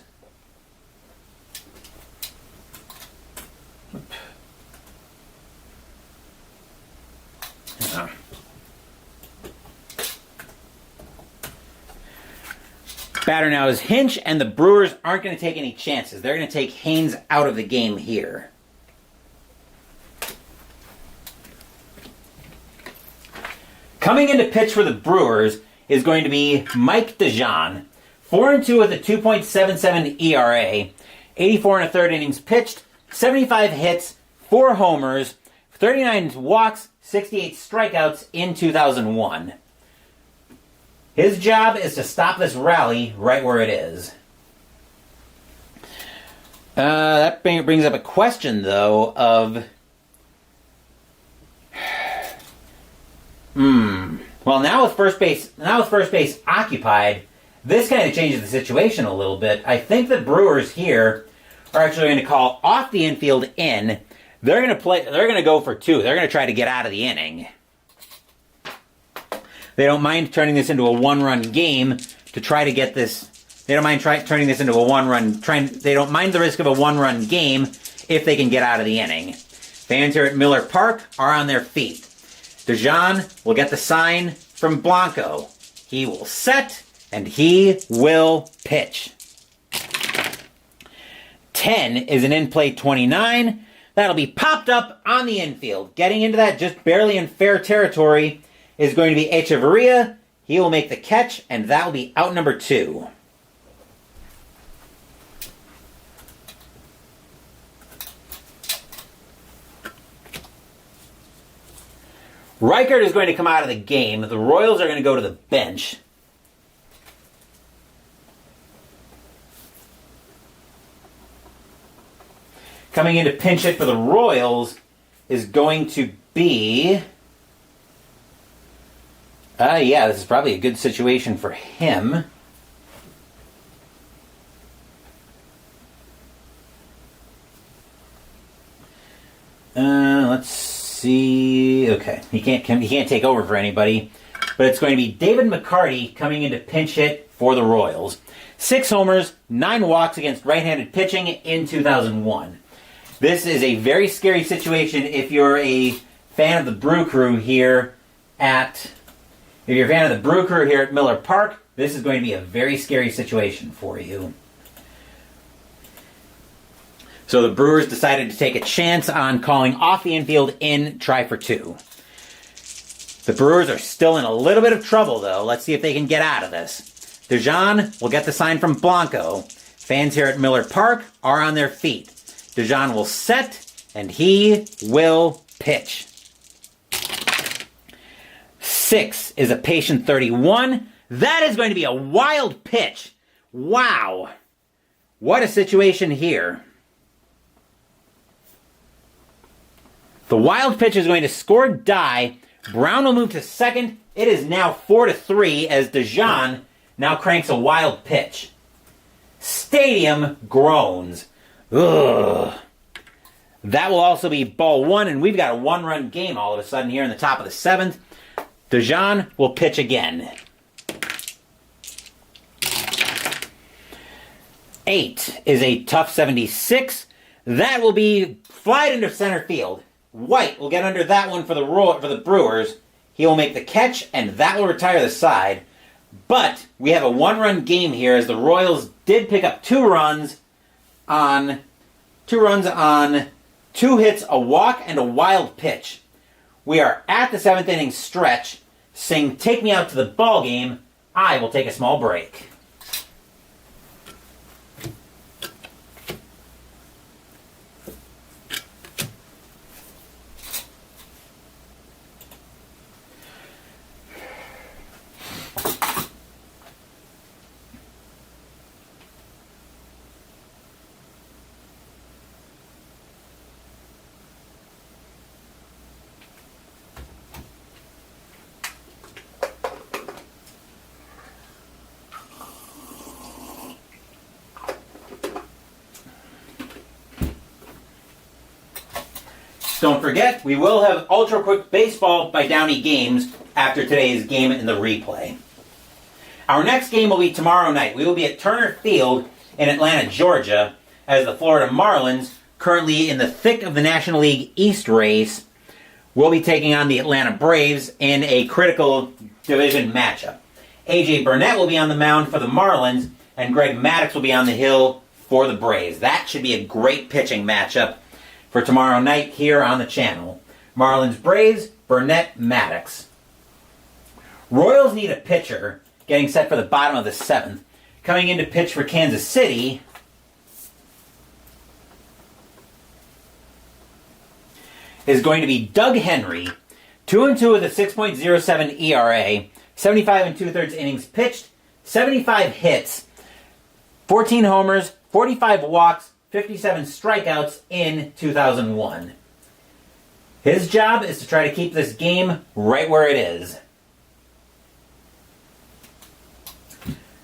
Batter now is Hinch, and the Brewers aren't going to take any chances. They're going to take Haynes out of the game here. Coming in to pitch for the Brewers is going to be Mike DeJean. 4-2 with a 2.77 ERA. 84 and a third innings pitched. 75 hits, 4 homers, 39 walks, 68 strikeouts in 2001. His job is to stop this rally right where it is. That brings up a question, though, of... Well, now with first base occupied, this kind of changes the situation a little bit. I think the Brewers here are actually going to call off the infield in. They're going to go for 2. They're going to try to get out of the inning. They don't mind turning this into a 1-run game to try to get this. They don't mind turning this into a 1-run. They don't mind the risk of a 1-run game if they can get out of the inning. Fans here at Miller Park are on their feet. DeJean will get the sign from Blanco. He will set, and he will pitch. 10 is an in-play 29. That'll be popped up on the infield. Getting into that just barely in fair territory is going to be Echeverria. He will make the catch, and that will be out number 2. Reichert is going to come out of the game. The Royals are going to go to the bench. Coming in to pinch hit for the Royals is going to be... yeah, this is probably a good situation for him. Let's see. Okay, he can't take over for anybody, but it's going to be David McCarty coming in to pinch hit for the Royals. 6 homers, 9 walks against right-handed pitching in 2001. This is a very scary situation if you're a fan of the Brew Crew here at Miller Park. This is going to be a very scary situation for you. So the Brewers decided to take a chance on calling off the infield in, try for 2. The Brewers are still in a little bit of trouble, though. Let's see if they can get out of this. Dejan will get the sign from Blanco. Fans here at Miller Park are on their feet. Dejan will set, and he will pitch. 6 is a patient 31. That is going to be a wild pitch. Wow. What a situation here. The wild pitch is going to score die. Brown will move to second. It is now 4-3 as Dejan now cranks a wild pitch. Stadium groans. Ugh. That will also be ball 1, and we've got a 1-run game all of a sudden here in the top of the 7th. Dejan will pitch again. 8 is a tough 76. That will be flied into center field. White will get under that one for the Brewers. He will make the catch, and that will retire the side. But we have a 1-run game here as the Royals did pick up 2 runs on 2 hits, a walk, and a wild pitch. We are at the 7th inning stretch. Sing "Take Me Out to the Ball Game." I will take a small break. Don't forget, we will have Ultra Quick Baseball by Downey Games after today's game in the replay. Our next game will be tomorrow night. We will be at Turner Field in Atlanta, Georgia, as the Florida Marlins, currently in the thick of the National League East race, will be taking on the Atlanta Braves in a critical division matchup. A.J. Burnett will be on the mound for the Marlins, and Greg Maddux will be on the hill for the Braves. That should be a great pitching matchup for tomorrow night here on the channel. Marlins, Braves, Burnett, Maddux. Royals need a pitcher, getting set for the bottom of the 7th. Coming in to pitch for Kansas City is going to be Doug Henry. 2-2 with a 6.07 ERA, 75 2/3 innings pitched, 75 hits, 14 homers, 45 walks, 57 strikeouts in 2001. His job is to try to keep this game right where it is.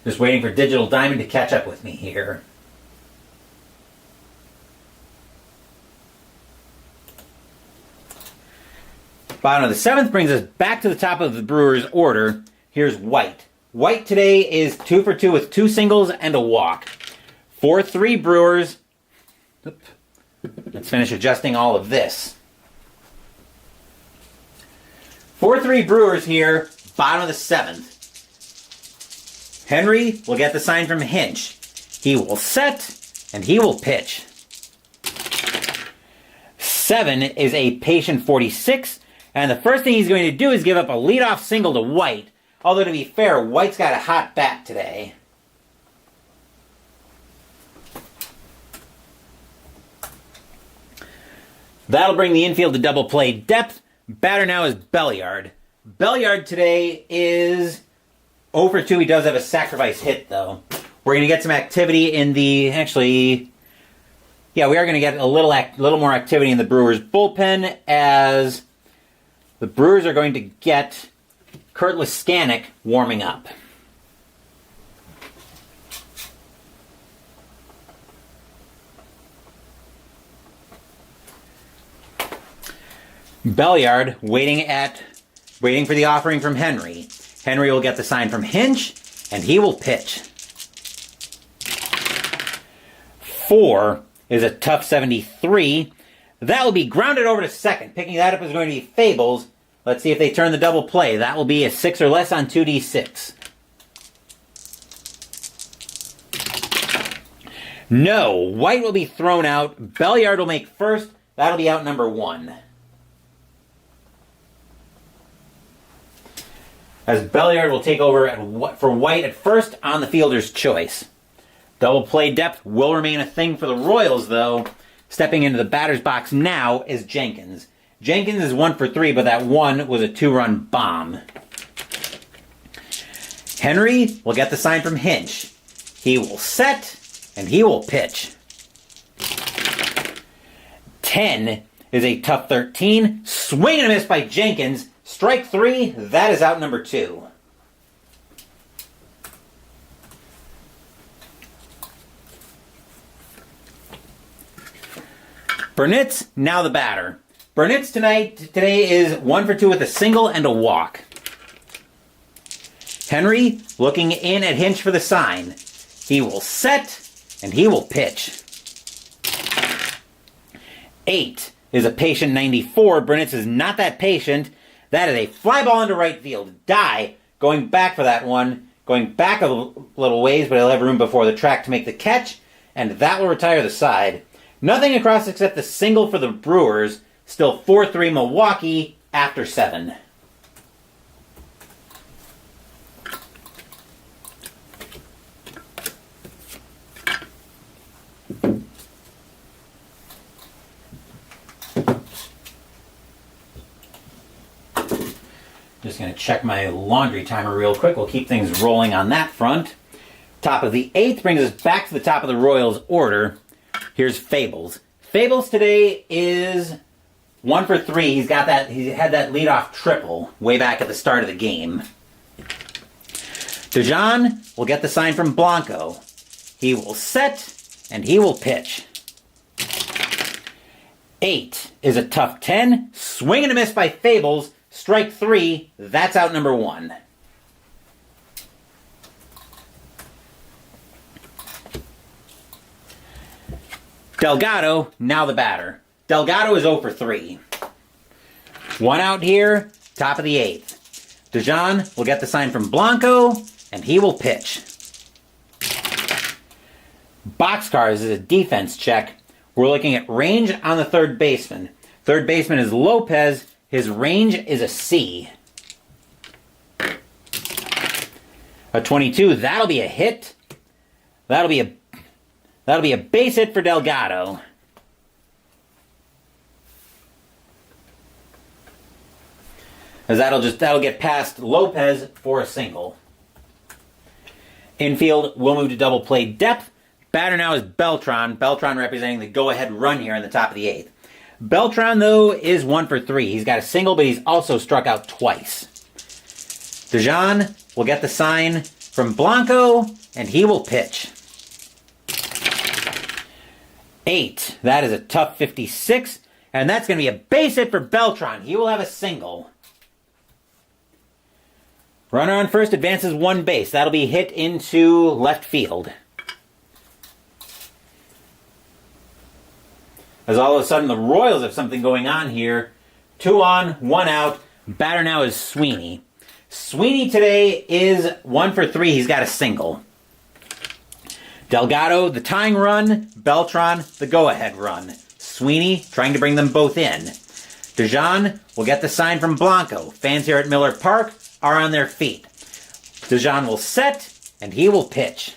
Just waiting for Digital Diamond to catch up with me here. Bottom of the 7th brings us back to the top of the Brewers' order. Here's White. White today is 2 for 2 with 2 singles and a walk. 4-3 Brewers. Let's finish adjusting all of this. 4-3 Brewers here, bottom of the 7th. Henry will get the sign from Hinch. He will set, and he will pitch. 7 is a patient 46, and the first thing he's going to do is give up a leadoff single to White. Although, to be fair, White's got a hot bat today. That'll bring the infield to double play depth. Batter now is Belliard. Belliard today is 0 for 2. He does have a sacrifice hit, though. We're going to get some activity in the... Actually... yeah, we are going to get a little more activity in the Brewers bullpen as the Brewers are going to get Kurt Liskanek warming up. Belliard waiting for the offering from Henry. Henry will get the sign from Hinch, and he will pitch. 4 is a tough 73. That will be grounded over to second. Picking that up is going to be Fables. Let's see if they turn the double play. That will be a 6 or less on 2d6. No. White will be thrown out. Belliard will make first. That'll be out number 1. As Belliard will take over for White at first on the fielder's choice. Double play depth will remain a thing for the Royals, though. Stepping into the batter's box now is Jenkins. Jenkins is 1 for 3, but that 1 was a 2-run bomb. Henry will get the sign from Hinch. He will set, and he will pitch. 10 is a tough 13. Swing and a miss by Jenkins. Strike 3, that is out number 2. Burnitz, now the batter. Burnitz today is 1 for 2 with a single and a walk. Henry looking in at Hinch for the sign. He will set, and he will pitch. 8 is a patient 94. Burnitz is not that patient. That is a fly ball into right field. Dye going back for that one. Going back a little ways, but he'll have room before the track to make the catch. And that will retire the side. Nothing across except the single for the Brewers. Still 4-3 Milwaukee after 7. Just going to check my laundry timer real quick. We'll keep things rolling on that front. Top of the 8th brings us back to the top of the Royals order. Here's Fables. Fables today is 1 for 3. He had that leadoff triple way back at the start of the game. Dejan will get the sign from Blanco. He will set, and he will pitch. 8 is a tough 10. Swing and a miss by Fables. Strike 3, that's out number 1. Delgado, now the batter. Delgado is 0 for 3. 1 out here, top of the 8th. Dejan will get the sign from Blanco, and he will pitch. Boxcars is a defense check. We're looking at range on the third baseman. Third baseman is Lopez. His range is a C. A 22, that'll be a hit. That'll be a base hit for Delgado. As that'll get past Lopez for a single. Infield, we'll move to double play depth. Batter now is Beltran. Beltran representing the go-ahead run here in the top of the 8th. Beltran, though, is 1 for 3. He's got a single, but he's also struck out twice. Dejan will get the sign from Blanco, and he will pitch. 8. That is a tough 56, and that's going to be a base hit for Beltran. He will have a single. Runner on first advances 1 base. That'll be hit into left field. As all of a sudden the Royals have something going on here. 2 on, 1 out. Batter now is Sweeney. Sweeney today is 1 for 3. He's got a single. Delgado, the tying run. Beltran, the go-ahead run. Sweeney trying to bring them both in. Dejan will get the sign from Blanco. Fans here at Miller Park are on their feet. Dejan will set, and he will pitch.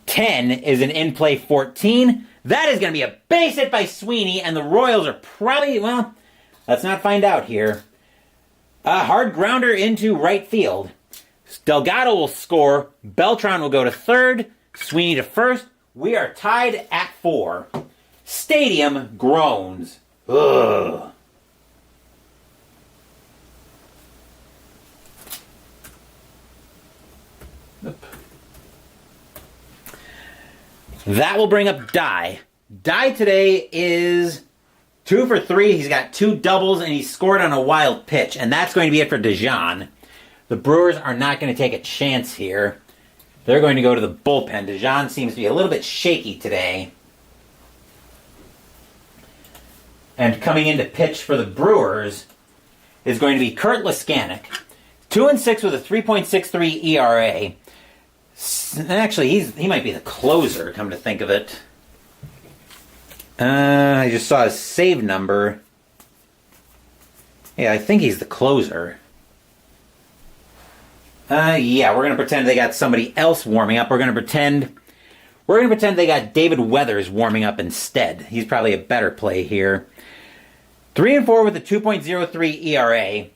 10 is an in-play 14. That is going to be a base hit by Sweeney, and the Royals are probably, well, let's not find out here. A hard grounder into right field. Delgado will score. Beltran will go to third. Sweeney to first. We are tied at 4. Stadium groans. Ugh. That will bring up Die. Die today is 2 for 3. He's got 2 doubles, and he scored on a wild pitch. And that's going to be it for Dijon. The Brewers are not going to take a chance here. They're going to go to the bullpen. Dijon seems to be a little bit shaky today. And coming in to pitch for the Brewers is going to be Kurt Leskanik. 2-6 with a 3.63 ERA. Actually, he might be the closer, come to think of it. I just saw his save number. Yeah, I think he's the closer. Yeah, we're going to pretend they got somebody else warming up. We're going to pretend they got David Weathers warming up instead. He's probably a better play here. 3-4 with a 2.03 ERA.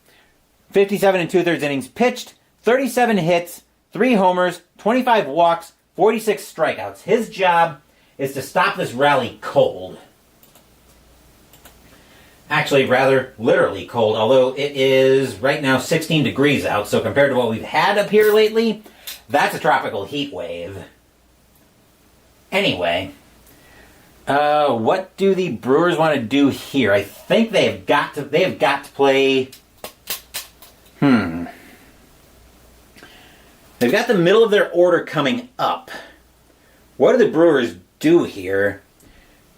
57 2/3 innings pitched. 37 hits. 3 homers. 25 walks. 46 strikeouts. His job is to stop this rally cold. Actually, rather literally cold, although it is right now 16 degrees out, so compared to what we've had up here lately, that's a tropical heat wave. Anyway, what do the Brewers want to do here? I think they have got to play. They've got the middle of their order coming up. What do the Brewers do here?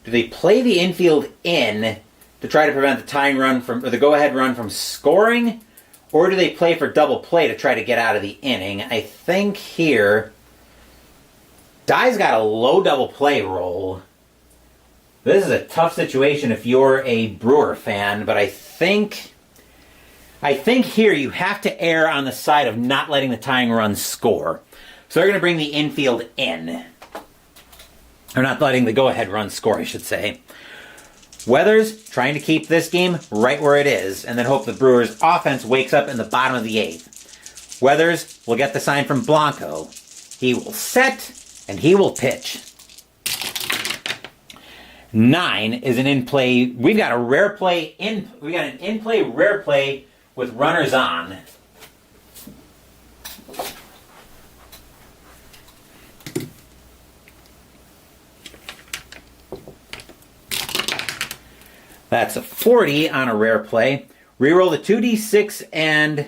Do they play the infield in to try to prevent the tying run or the go-ahead run from scoring? Or do they play for double play to try to get out of the inning? I think here, Dye's got a low double play roll. This is a tough situation if you're a Brewer fan, but I think here you have to err on the side of not letting the tying run score. So they're going to bring the infield in. Or not letting the go-ahead run score, I should say. Weathers trying to keep this game right where it is, and then hope the Brewers' offense wakes up in the bottom of the 8th. Weathers will get the sign from Blanco. He will set, and he will pitch. 9 is an in-play. We've got a rare play in. We got an in-play rare play with runners on. That's a 40 on a rare play. Reroll the 2d6 and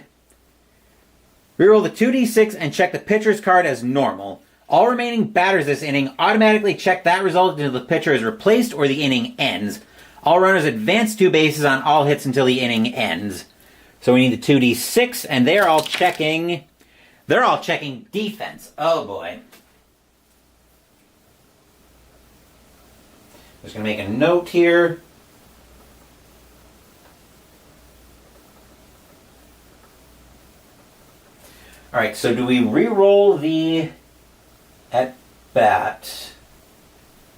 check the pitcher's card as normal. All remaining batters this inning automatically check that result until the pitcher is replaced or the inning ends. All runners advance 2 bases on all hits until the inning ends. So we need the 2d6, and they're all checking defense. Oh boy. Just going to make a note here. All right, so do we re-roll the at-bat?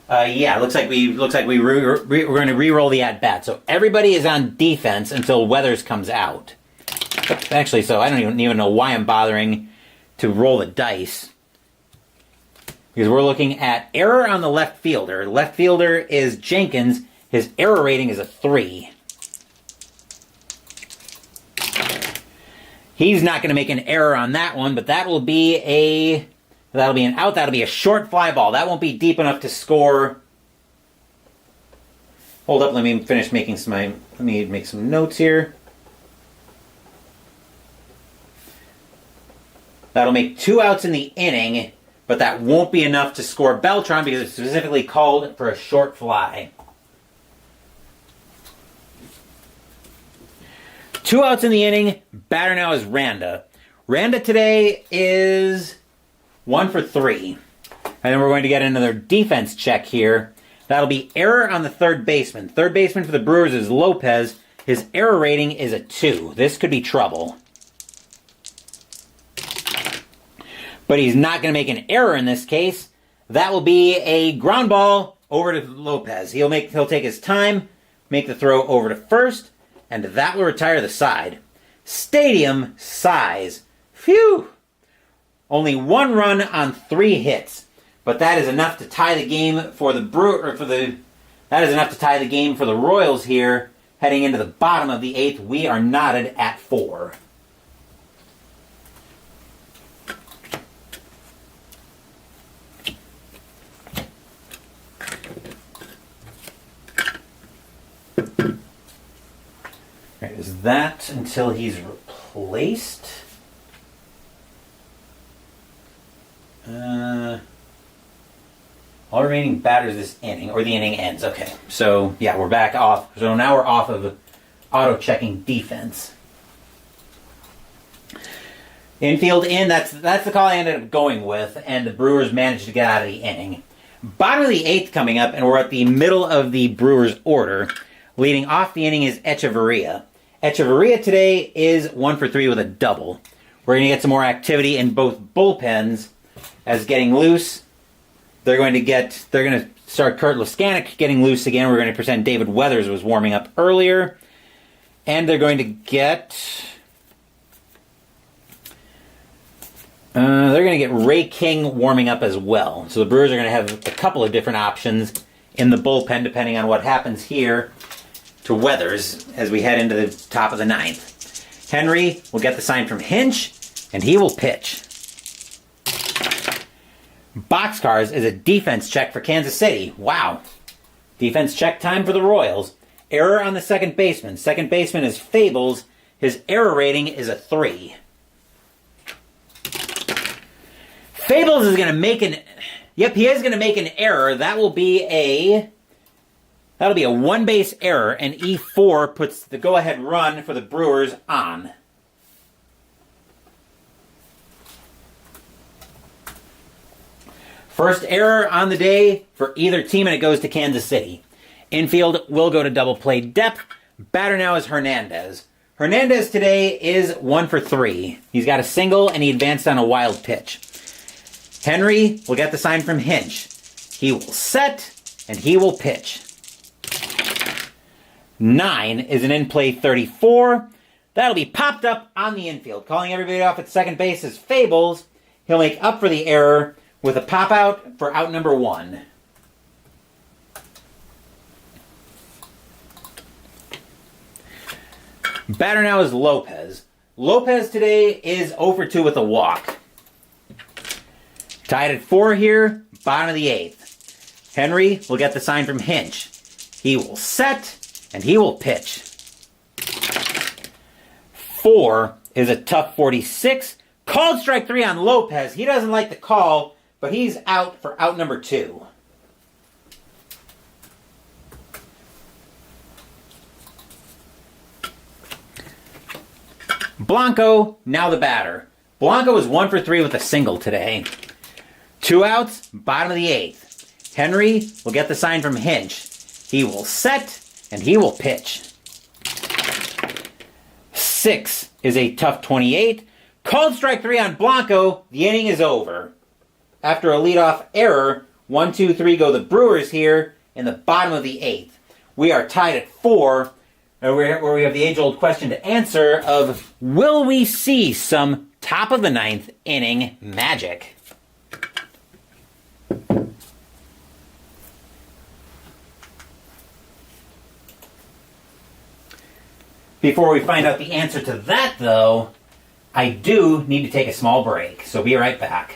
Yeah, looks like we're going to re-roll the at-bat. So everybody is on defense until Weathers comes out. Actually, so I don't even know why I'm bothering to roll the dice. Because we're looking at error on the left fielder. The left fielder is Jenkins. His error rating is a 3. He's not going to make an error on that one, but that'll be an out. That'll be a short fly ball. That won't be deep enough to score. Hold up, let me make some notes here. That'll make 2 outs in the inning, but that won't be enough to score Beltran because it's specifically called for a short fly. 2 outs in the inning. Batter now is Randa. Randa today is 1 for 3. And then we're going to get another defense check here. That'll be error on the third baseman. Third baseman for the Brewers is Lopez. His error rating is a 2. This could be trouble. But he's not going to make an error in this case. That will be a ground ball over to Lopez. He'll take his time, make the throw over to first, and that will retire the side. Stadium size. Phew! Only 1 run on 3 hits. but that is enough to tie the game for the that is enough to tie the game for the Royals here. Heading into the bottom of the 8th, we are knotted at 4. Right, is that until he's replaced? All remaining batters this inning, or the inning ends. Okay, so yeah, we're back off. So now we're off of auto-checking defense. Infield in, that's the call I ended up going with, and the Brewers managed to get out of the inning. Bottom of the 8th coming up, and we're at the middle of the Brewers order. Leading off the inning is Echeverria. Echeverria today is 1 for 3 with a double. We're going to get some more activity in both bullpens as getting loose. They're going to start Kurt Laskanik getting loose again. We're going to pretend David Weathers was warming up earlier. And they're going to get Ray King warming up as well. So the Brewers are going to have a couple of different options in the bullpen depending on what happens here to Weathers as we head into the top of the 9th. Henry will get the sign from Hinch, and he will pitch. Boxcars is a defense check for Kansas City. Wow. Defense check time for the Royals. Error on the second baseman. Second baseman is Fables. His error rating is a 3. Fables is going to make an... Yep, he is going to make an error. That'll be a 1-base error, and E4 puts the go-ahead run for the Brewers on. First error on the day for either team, and it goes to Kansas City. Infield will go to double play depth. Batter now is Hernandez. Hernandez today is 1 for 3. He's got a single, and he advanced on a wild pitch. Henry will get the sign from Hinch. He will set, and he will pitch. 9 is an in-play 34. That'll be popped up on the infield. Calling everybody off at second base is Fables. He'll make up for the error with a pop-out for out number 1. Batter now is Lopez. Lopez today is 0 for 2 with a walk. Tied at 4 here, bottom of the 8th. Henry will get the sign from Hinch. He will set, and he will pitch. 4 is a tough 46. Called strike 3 on Lopez. He doesn't like the call, but he's out for out number 2. Blanco, now the batter. Blanco is 1 for 3 with a single today. 2 outs, bottom of the 8th. Henry will get the sign from Hinch. He will set, and he will pitch. 6 is a tough 28. Called strike 3 on Blanco. The inning is over. After a leadoff error, 1, 2, 3 go the Brewers here in the bottom of the 8th. We are tied at 4, where we have the age-old question to answer of, will we see some top of the 9th inning magic? Before we find out the answer to that, though, I do need to take a small break, so be right back.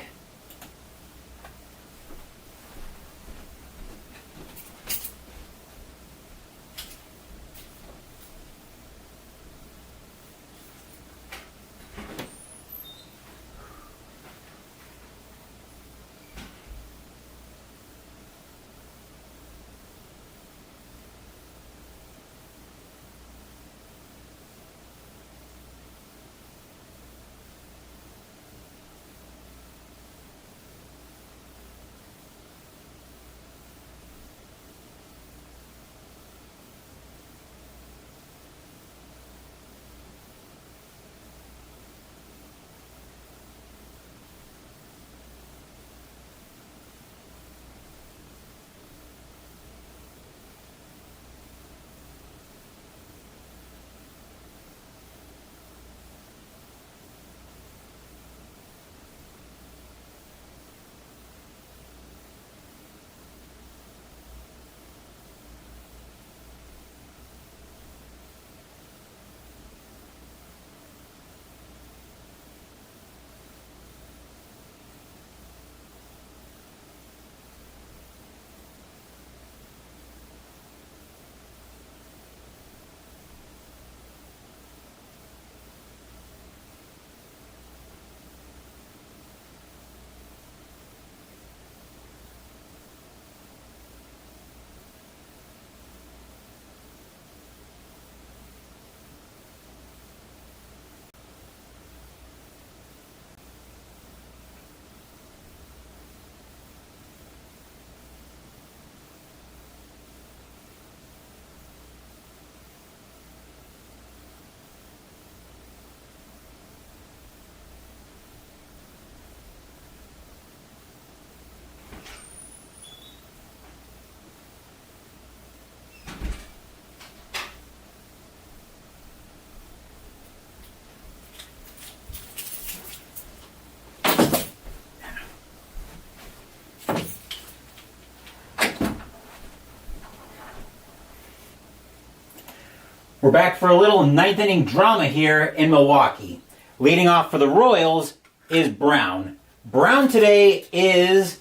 We're back for a little ninth inning drama here in Milwaukee. Leading off for the Royals is Brown. Brown today is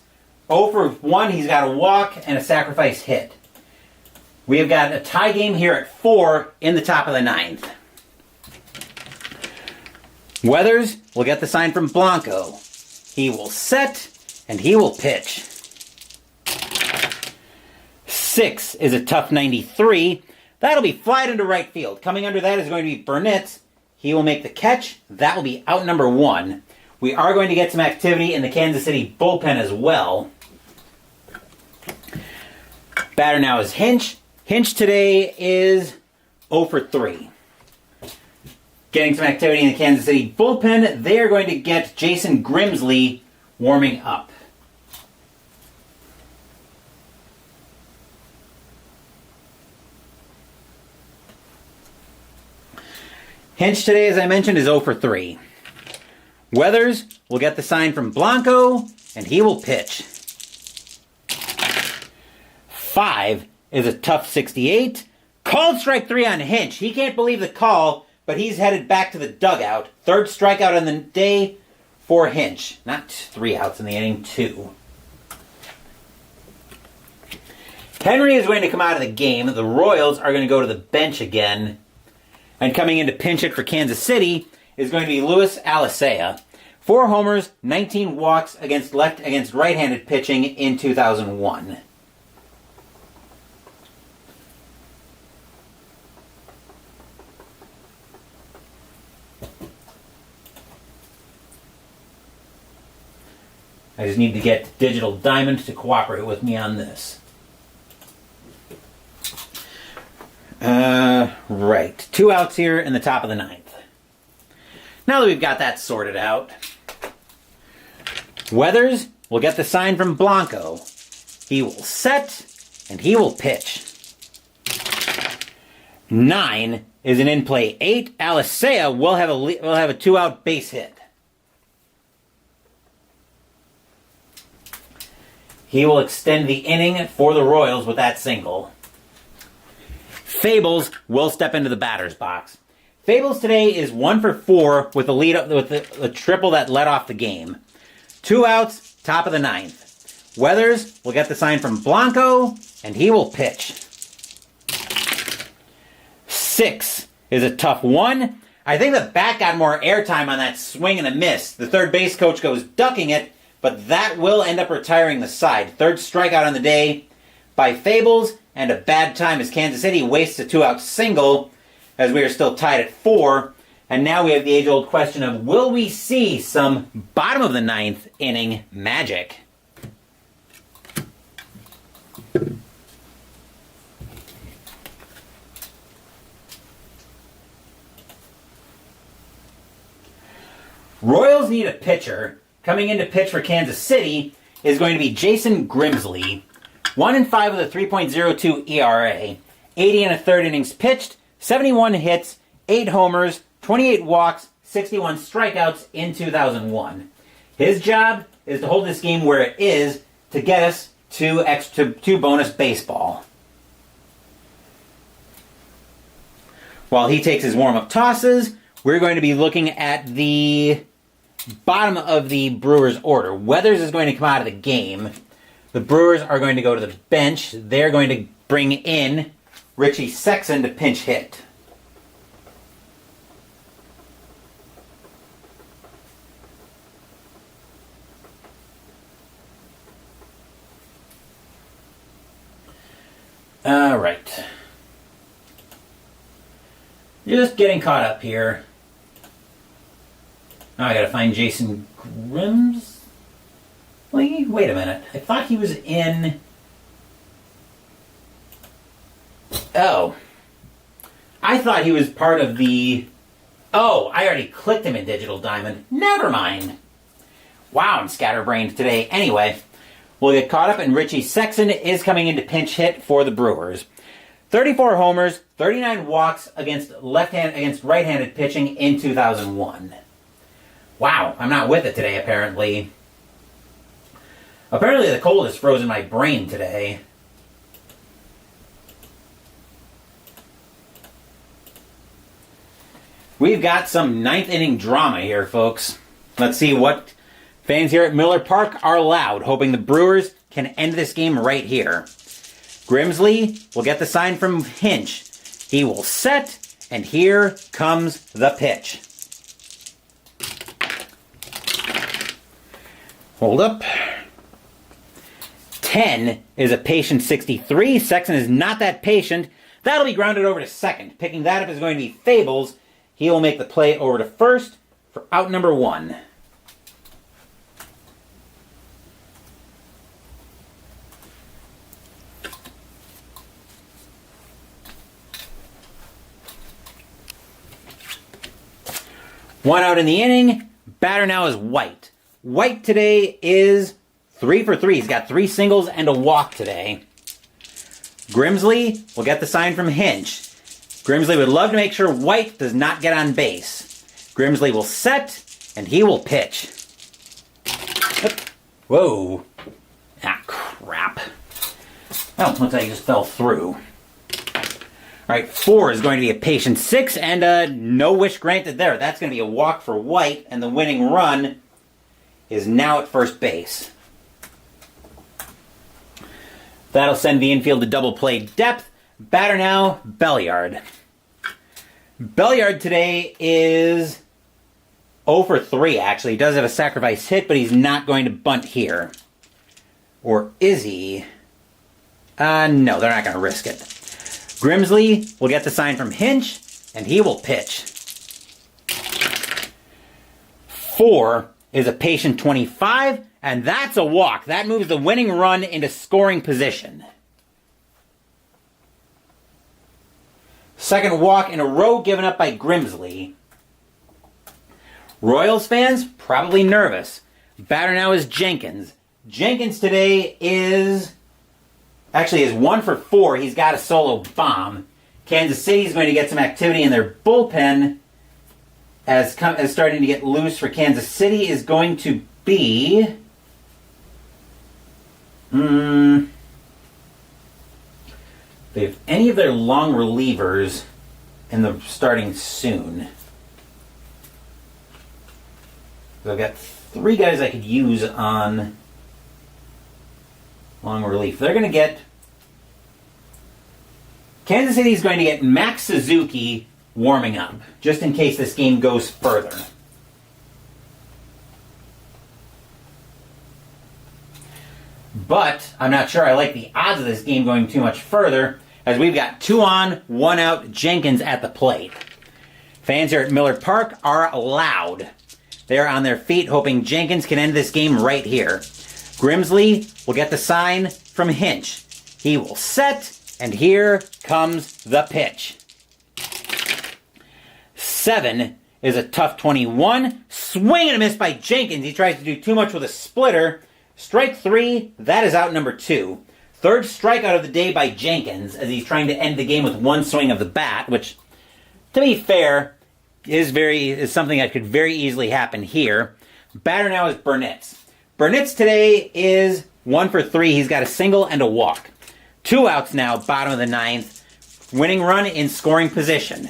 0 for 1. He's got a walk and a sacrifice hit. We have got a tie game here at 4 in the top of the ninth. Weathers will get the sign from Blanco. He will set and he will pitch. 6 is a tough 93. That'll be flied into right field. Coming under that is going to be Burnett. He will make the catch. That will be out number 1. We are going to get some activity in the Kansas City bullpen as well. Batter now is Hinch. Hinch today is 0 for 3. Getting some activity in the Kansas City bullpen. They are going to get Jason Grimsley warming up. Hinch today, as I mentioned, is 0 for 3. Weathers will get the sign from Blanco, and he will pitch. 5 is a tough 68. Called strike 3 on Hinch. He can't believe the call, but he's headed back to the dugout. Third strikeout on the day for Hinch. Not 3 outs in the inning, 2. Henry is going to come out of the game. The Royals are going to go to the bench again. And coming in to pinch it for Kansas City is going to be Luis Alicea. 4 homers, 19 walks against right-handed pitching in 2001. I just need to get Digital Diamond to cooperate with me on this. Right. 2 outs here in the top of the ninth. Now that we've got that sorted out, Weathers will get the sign from Blanco. He will set, and he will pitch. 9 is an in-play 8. Alicea will have a 2-out base hit. He will extend the inning for the Royals with that single. Fables will step into the batter's box. Fables today is 1 for 4 with the triple that led off the game. 2 outs, top of the ninth. Weathers will get the sign from Blanco, and he will pitch. 6 is a tough 1. I think the bat got more airtime on that swing and a miss. The third base coach goes ducking it, but that will end up retiring the side. Third strikeout on the day by Fables, and a bad time as Kansas City wastes a 2-out single as we are still tied at 4. And now we have the age-old question of, will we see some bottom of the ninth inning magic? Royals need a pitcher. Coming in to pitch for Kansas City is going to be Jason Grimsley. 1-5 with a 3.02 ERA. 80 and a third innings pitched. 71 hits. 8 homers. 28 walks. 61 strikeouts in 2001. His job is to hold this game where it is to get us to bonus baseball. While he takes his warm-up tosses, we're going to be looking at the bottom of the Brewers order. Weathers is going to come out of the game. The Brewers are going to go to the bench. They're going to bring in Richie Sexson to pinch hit. All right. Just getting caught up here. Now I gotta find Jason Grimsley. Wait a minute. I thought he was in... Oh. I thought he was part of the... Oh, I already clicked him in Digital Diamond. Never mind. Wow, I'm scatterbrained today. Anyway, we'll get caught up, and Richie Sexson is coming in to pinch hit for the Brewers. 34 homers, 39 walks against right-handed pitching in 2001. Wow, I'm not with it today, apparently. Apparently the cold has frozen my brain today. We've got some ninth inning drama here, folks. Let's see what fans here at Miller Park are allowed, hoping the Brewers can end this game right here. Grimsley will get the sign from Hinch. He will set, and here comes the pitch. Hold up. 10 is a patient 63. Sexton is not that patient. That'll be grounded over to second. Picking that up is going to be Fables. He will make the play over to first for out number 1. One out in the inning. Batter now is White. White today is 3 for 3. He's got 3 singles and a walk today. Grimsley will get the sign from Hinch. Grimsley would love to make sure White does not get on base. Grimsley will set, and he will pitch. Whoa. Ah, crap. Oh, looks like he just fell through. All right, 4 is going to be a patient 6, and no wish granted there. That's going to be a walk for White, and the winning run is now at first base. That'll send the infield to double play depth. Batter now, Belliard. Belliard today is 0 for 3, actually. He does have a sacrifice hit, but he's not going to bunt here. Or is he? No, they're not going to risk it. Grimsley will get the sign from Hinch, and he will pitch. 4 is a patient 25, and that's a walk. That moves the winning run into scoring position. Second walk in a row given up by Grimsley. Royals fans, probably nervous. Batter now is Jenkins. Jenkins today is 1 for 4. He's got a solo bomb. Kansas City is going to get some activity in their bullpen as starting to get loose for Kansas City is going to be... They have any of their long relievers in the starting soon. So I've got 3 guys I could use on long relief. They're going to get... Kansas City is going to get Max Suzuki warming up, just in case this game goes further. But I'm not sure I like the odds of this game going too much further, as we've got 2 on, 1 out Jenkins at the plate. Fans here at Miller Park are loud. They're on their feet hoping Jenkins can end this game right here. Grimsley will get the sign from Hinch. He will set, and here comes the pitch. 7 is a tough 21. Swing and a miss by Jenkins. He tries to do too much with a splitter. Strike 3, that is out number 2. Third strikeout of the day by Jenkins as he's trying to end the game with 1 swing of the bat, which, to be fair, is something that could very easily happen here. Batter now is Burnitz. Burnitz today is 1 for 3. He's got a single and a walk. 2 outs now, bottom of the 9th. Winning run in scoring position.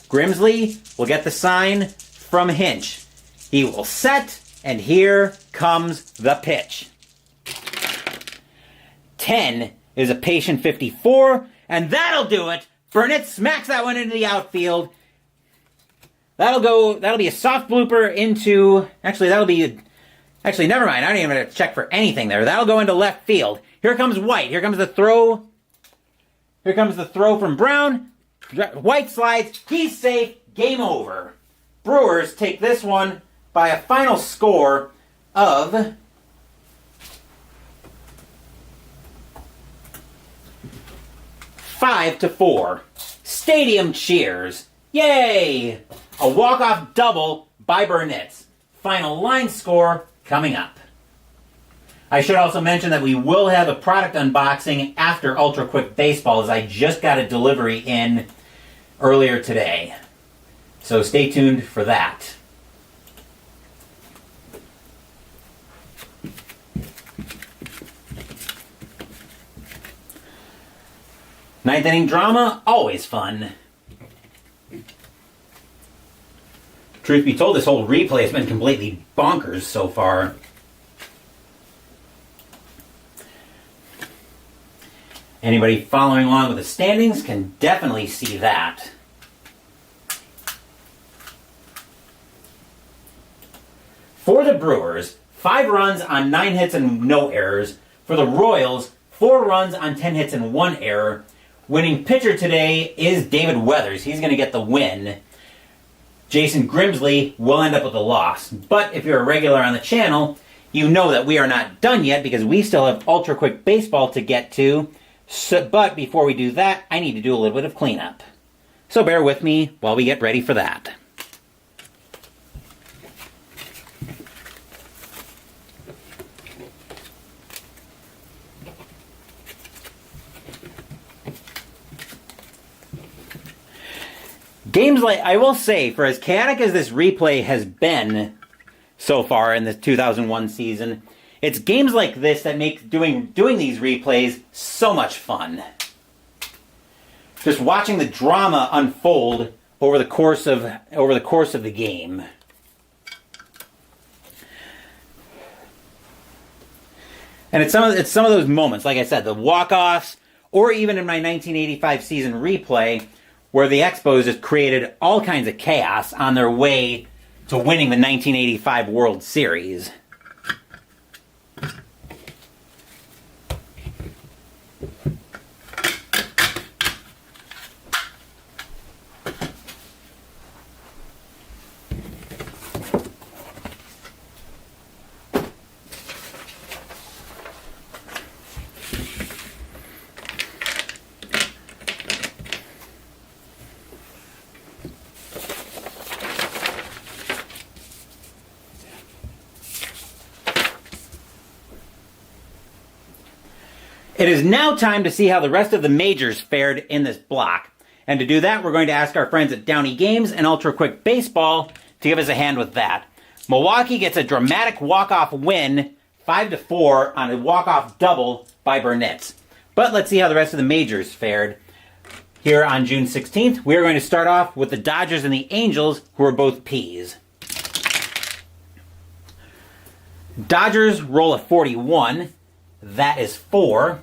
Grimsley will get the sign from Hinch. He will set, and here comes the pitch. 10 is a patient 54, and that'll do it. Burnett smacks that one into the outfield. That'll be a soft blooper into... Actually, never mind. I don't even have to check for anything there. That'll go into left field. Here comes White. Here comes the throw. Here comes the throw from Brown. White slides. He's safe. Game over. Brewers take this one by a final score of 5-4. Stadium cheers. Yay! A walk-off double by Burnitz. Final line score coming up. I should also mention that we will have a product unboxing after Ultra Quick Baseball, as I just got a delivery in earlier today. So stay tuned for that. Ninth inning drama, always fun. Truth be told, this whole replay has been completely bonkers so far. Anybody following along with the standings can definitely see that. For the Brewers, 5 runs on 9 hits and no errors. For the Royals, 4 runs on 10 hits and 1 error. Winning pitcher today is David Weathers. He's going to get the win. Jason Grimsley will end up with a loss. But if you're a regular on the channel, you know that we are not done yet because we still have Ultra Quick Baseball to get to. But before we do that, I need to do a little bit of cleanup. So bear with me while we get ready for that. Games like, I will say, for as chaotic as this replay has been so far in the 2001 season, it's games like this that make doing these replays so much fun. Just watching the drama unfold over the course of the game. And it's some of those moments, like I said, the walk-offs, or even in my 1985 season replay, where the Expos just created all kinds of chaos on their way to winning the 1985 World Series. It is now time to see how the rest of the majors fared in this block. And to do that, we're going to ask our friends at Downey Games and Ultra Quick Baseball to give us a hand with that. Milwaukee gets a dramatic walk-off win, 5-4, on a walk-off double by Burnitz. But let's see how the rest of the majors fared. Here on June 16th, we are going to start off with the Dodgers and the Angels, who are both Ps. Dodgers roll a 41. That is 4.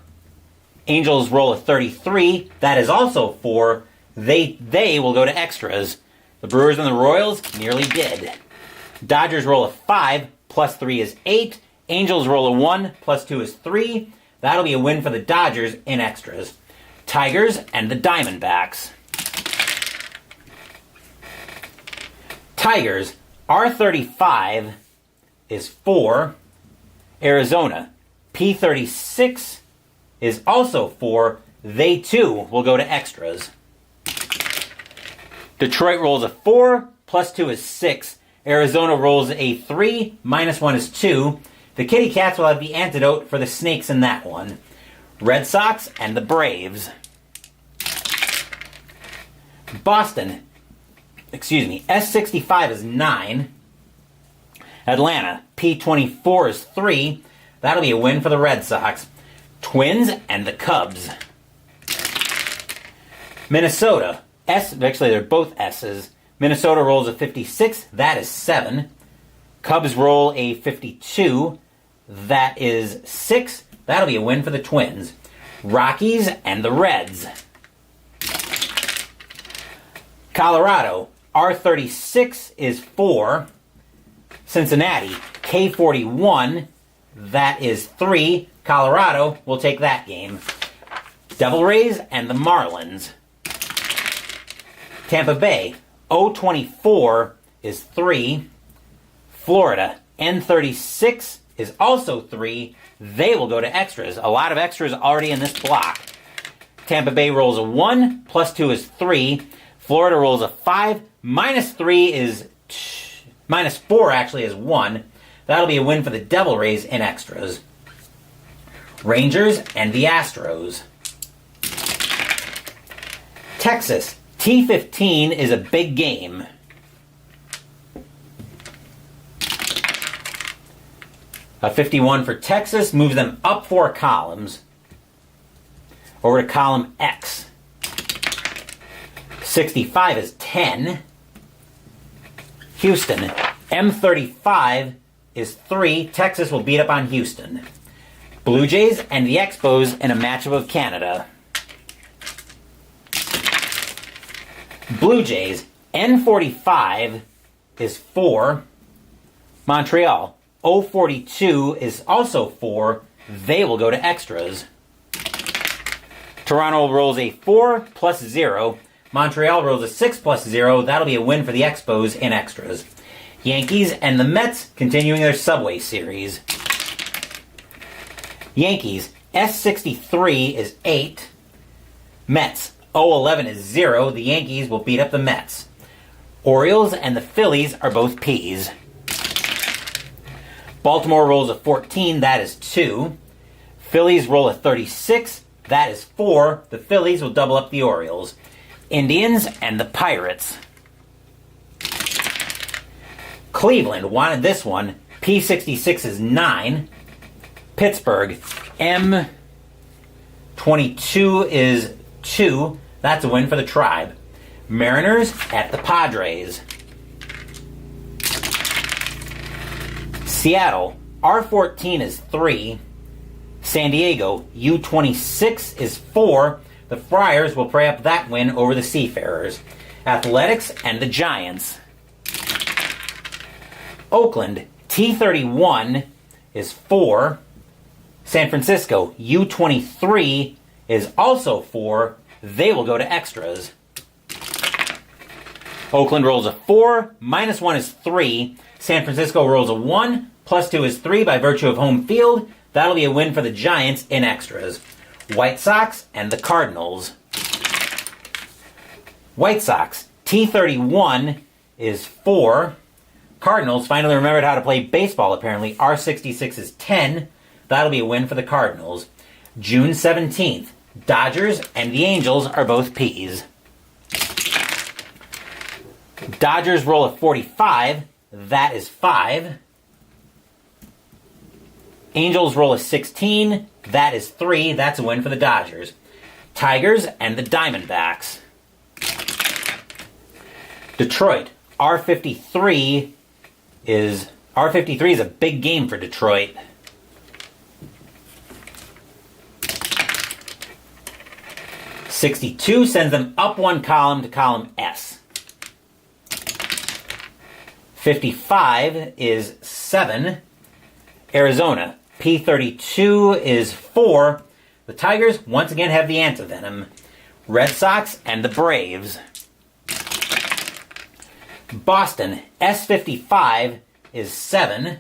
Angels roll a 33. That is also 4. They will go to extras. The Brewers and the Royals nearly did. Dodgers roll a 5. Plus 3 is 8. Angels roll a 1. Plus 2 is 3. That'll be a win for the Dodgers in extras. Tigers and the Diamondbacks. Tigers, R35 is 4. Arizona, P36 is also 4. They too will go to extras. Detroit rolls a 4, plus 2 is 6. Arizona rolls a 3, minus 1 is 2. The Kitty Cats will have the antidote for the Snakes in that one. Red Sox and the Braves. Boston, S65 is 9. Atlanta, P24 is 3. That'll be a win for the Red Sox. Twins and the Cubs. Minnesota, actually they're both S's. Minnesota rolls a 56, that is 7. Cubs roll a 52, that is 6. That'll be a win for the Twins. Rockies and the Reds. Colorado, R36 is 4. Cincinnati, K41, that is 3. Colorado will take that game. Devil Rays and the Marlins. Tampa Bay, O24 is 3. Florida, N36 is also 3. They will go to extras. A lot of extras already in this block. Tampa Bay rolls a 1, plus 2 is 3. Florida rolls a 5, minus 3 is... minus 4 actually is 1. That'll be a win for the Devil Rays in extras. Rangers and the Astros. Texas, T15 is a big game. A 51 for Texas moves them up 4 columns. Over to column X. 65 is 10. Houston, M35 is 3. Texas will beat up on Houston. Blue Jays and the Expos in a matchup of Canada. Blue Jays, N45 is 4. Montreal, O42 is also 4. They will go to extras. Toronto rolls a 4 plus 0. Montreal rolls a 6 plus 0. That'll be a win for the Expos in extras. Yankees and the Mets continuing their Subway Series. Yankees, S63 is 8. Mets, O11 is 0. The Yankees will beat up the Mets. Orioles and the Phillies are both P's. Baltimore rolls a 14. That is 2. Phillies roll a 36. That is 4. The Phillies will double up the Orioles. Indians and the Pirates. Cleveland wanted this one. P66 is 9. Pittsburgh, M22 is 2. That's a win for the Tribe. Mariners at the Padres. Seattle, R14 is 3. San Diego, U26 is 4. The Friars will pray up that win over the Seafarers. Athletics and the Giants. Oakland, T31 is 4. San Francisco, U23 is also 4. They will go to extras. Oakland rolls a 4, minus 1 is 3. San Francisco rolls a 1, plus 2 is 3 by virtue of home field. That'll be a win for the Giants in extras. White Sox and the Cardinals. White Sox, T31 is 4. Cardinals finally remembered how to play baseball, apparently. R66 is 10. That'll be a win for the Cardinals. June 17th, Dodgers and the Angels are both P's. Dodgers roll a 45. That is 5. Angels roll a 16. That is 3. That's a win for the Dodgers. Tigers and the Diamondbacks. Detroit, R53 is a big game for Detroit. '62 sends them up one column to column S. 55 is 7. Arizona, P32 is 4. The Tigers once again have the antivenom. Red Sox and the Braves. Boston, S55 is 7.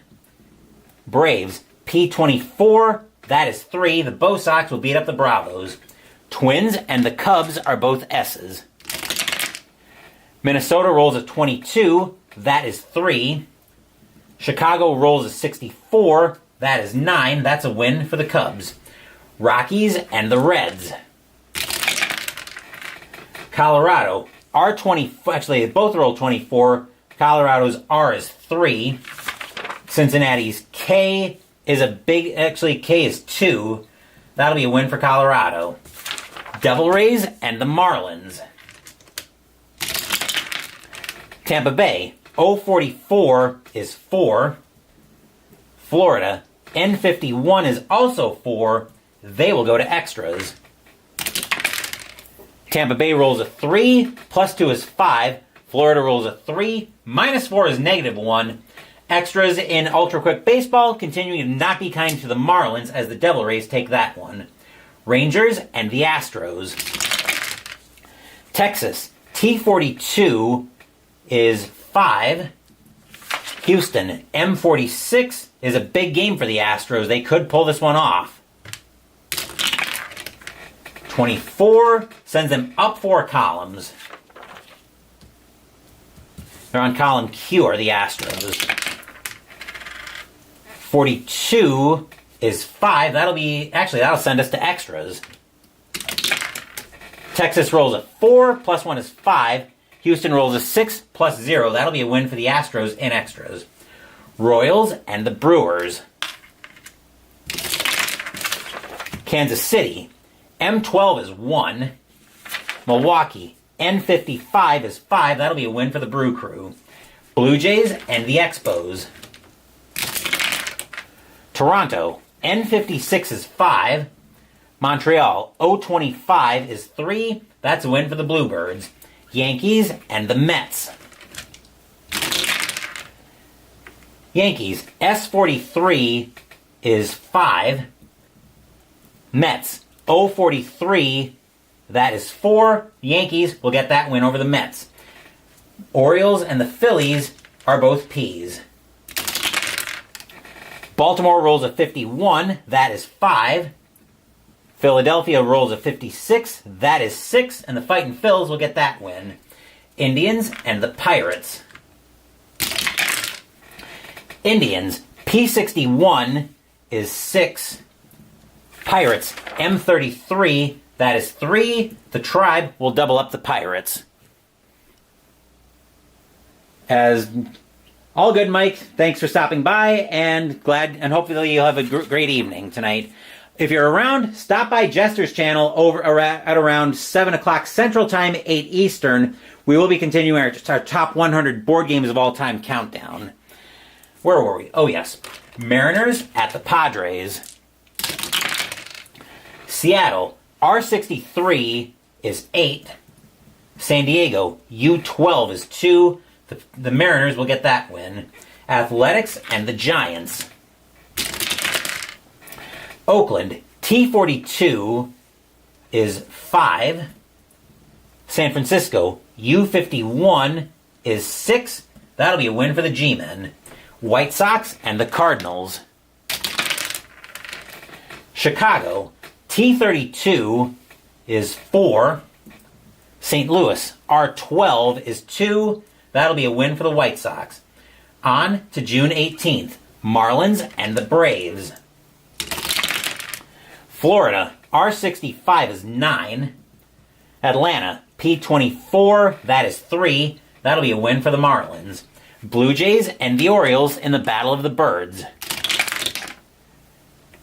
Braves, P24, that is 3. The Bo Sox will beat up the Bravos. Twins and the Cubs are both S's. Minnesota rolls a 22, that is 3. Chicago rolls a 64, that is 9. That's a win for the Cubs. Rockies and the Reds. Colorado, R20, actually they both roll 24. Colorado's R is 3. Cincinnati's K is K is 2. That'll be a win for Colorado. Devil Rays and the Marlins. Tampa Bay, O44 is 4. Florida, N51 is also 4. They will go to extras. Tampa Bay rolls a 3, plus 2 is 5. Florida rolls a 3, minus 4 is -1. Extras in Ultra Quick Baseball continuing to not be kind to the Marlins as the Devil Rays take that one. Rangers and the Astros. Texas, T42 is 5. Houston, M46 is a big game for the Astros. They could pull this one off. 24 sends them up 4 columns. They're on column Q, are the Astros. 42 is 5. That'll send us to extras. Texas rolls a 4, plus 1 is 5. Houston rolls a 6, plus 0. That'll be a win for the Astros in extras. Royals and the Brewers. Kansas City, M12 is 1. Milwaukee, N55 is 5. That'll be a win for the Brew Crew. Blue Jays and the Expos. Toronto, N56 is 5. Montreal, O25 is 3. That's a win for the Bluebirds. Yankees and the Mets. Yankees, S43 is 5. Mets, O43, that is 4. Yankees will get that win over the Mets. Orioles and the Phillies are both Ps. Baltimore rolls a 51, that is 5. Philadelphia rolls a 56, that is 6, and the Fightin' Phils will get that win. Indians and the Pirates. Indians, P61 is 6. Pirates, M33, that is 3. The Tribe will double up the Pirates. As all good, Mike. Thanks for stopping by, and hopefully you'll have a great evening tonight. If you're around, stop by Jester's channel over at around 7 o'clock Central Time, 8 Eastern. We will be continuing our top 100 board games of all time countdown. Where were we? Oh, yes. Mariners at the Padres. Seattle, R63 is 8. San Diego, U12 is 2. The Mariners will get that win. Athletics and the Giants. Oakland, T42 is 5. San Francisco, U51 is 6. That'll be a win for the G-Men. White Sox and the Cardinals. Chicago, T32 is 4. St. Louis, R12 is 2. That'll be a win for the White Sox. On to June 18th. Marlins and the Braves. Florida, R65 is 9. Atlanta, P24, that is 3. That'll be a win for the Marlins. Blue Jays and the Orioles in the Battle of the Birds.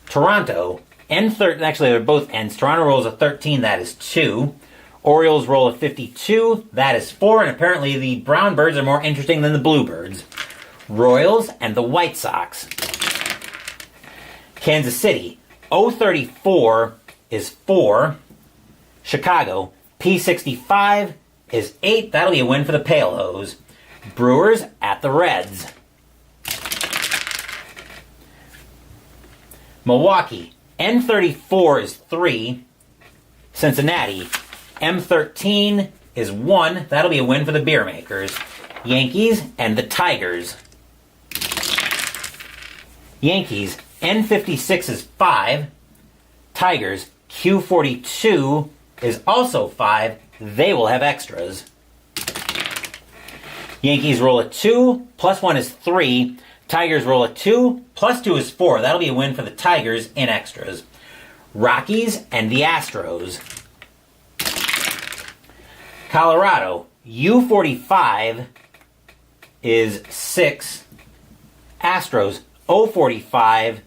Toronto, N13, actually they're both N's. Toronto rolls a 13, that is 2. Orioles roll a 52, that is 4, and apparently the Brown Birds are more interesting than the Bluebirds. Royals and the White Sox. Kansas City, O34 is 4. Chicago, P65 is 8. That'll be a win for the Pale Hose. Brewers at the Reds. Milwaukee, N34 is 3. Cincinnati, M13 is 1. That'll be a win for the Beer Makers. Yankees and the Tigers. Yankees, N56 is 5. Tigers, Q42 is also 5. They will have extras. Yankees roll a 2, plus 1 is 3. Tigers roll a 2, plus 2 is 4. That'll be a win for the Tigers in extras. Rockies and the Astros. Colorado, U45 is 6. Astros, O45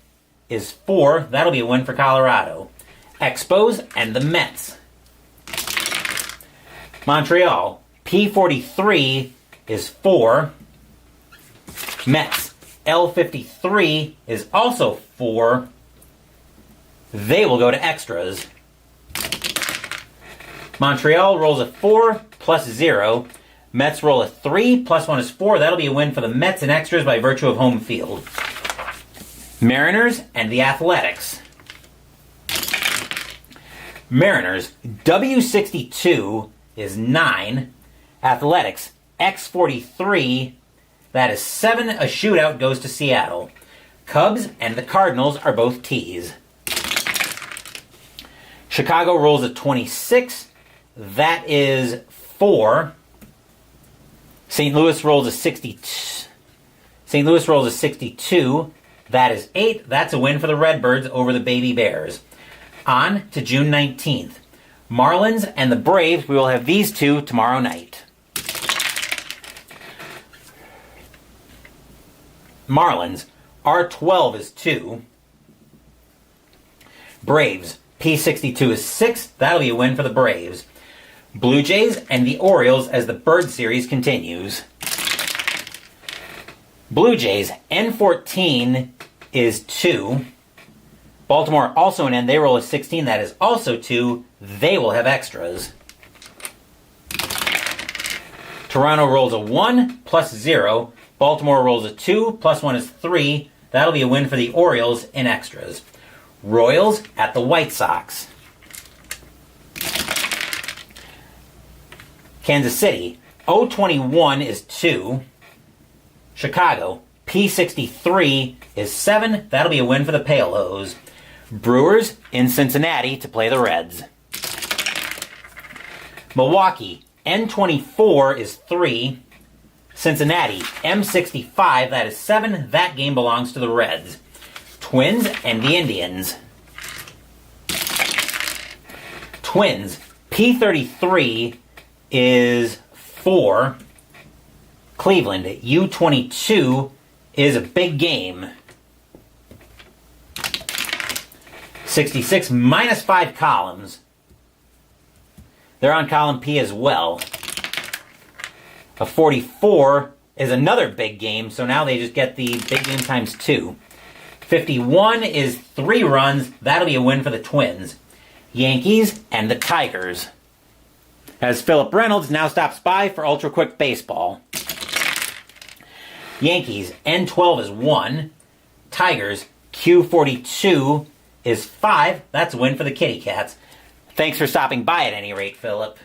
is 4. That'll be a win for Colorado. Expos and the Mets. Montreal, P43 is 4. Mets, L53 is also 4. They will go to extras. Montreal rolls a 4 plus 0. Mets roll a 3 plus 1 is 4. That'll be a win for the Mets in extras by virtue of home field. Mariners and the Athletics. Mariners, W62 is 9. Athletics, X43, that is 7. A shootout goes to Seattle. Cubs and the Cardinals are both T's. Chicago rolls a 26. That is 4. St. Louis rolls a 62. St. Louis rolls a 62. That is 8. That's a win for the Redbirds over the Baby Bears. On to June 19th. Marlins and the Braves. We will have these two tomorrow night. Marlins, R12 is 2. Braves, P62 is 6. That'll be a win for the Braves. Blue Jays and the Orioles as the Bird Series continues. Blue Jays, N14 is 2. Baltimore also an N. They roll a 16. That is also 2. They will have extras. Toronto rolls a 1 plus 0. Baltimore rolls a 2 plus 1 is 3. That'll be a win for the Orioles in extras. Royals at the White Sox. Kansas City, O21 is 2. Chicago, P63 is 7. That'll be a win for the Payoffs. Brewers in Cincinnati to play the Reds. Milwaukee, N24 is 3. Cincinnati, M65, that is 7. That game belongs to the Reds. Twins and the Indians. Twins, P33 is 4. Cleveland, U22 is a big game. 66 minus 5 columns. They're on column P as well. A 44 is another big game, so now they just get the big game times 2. 51 is 3 runs. That'll be a win for the Twins. Yankees and the Tigers. As Philip Reynolds now stops by for Ultra Quick Baseball. Yankees, N12 is 1. Tigers, Q42 is 5. That's a win for the Kitty Cats. Thanks for stopping by at any rate, Philip.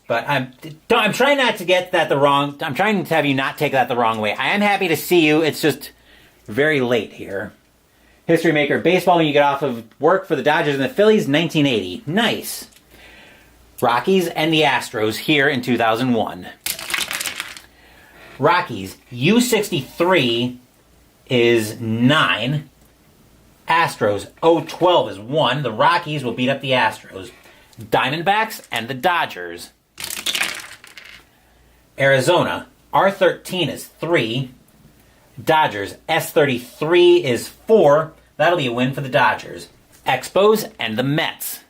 But I'm trying not to get that the wrong... I'm trying to have you not take that the wrong way. I am happy to see you. It's just very late here. History maker, baseball when you get off of work for the Dodgers and the Phillies, 1980. Nice. Rockies and the Astros here in 2001. Rockies, U63 is 9. Astros, O12 is 1. The Rockies will beat up the Astros. Diamondbacks and the Dodgers. Arizona, R13 is 3. Dodgers, S33 is 4. That'll be a win for the Dodgers. Expos and the Mets.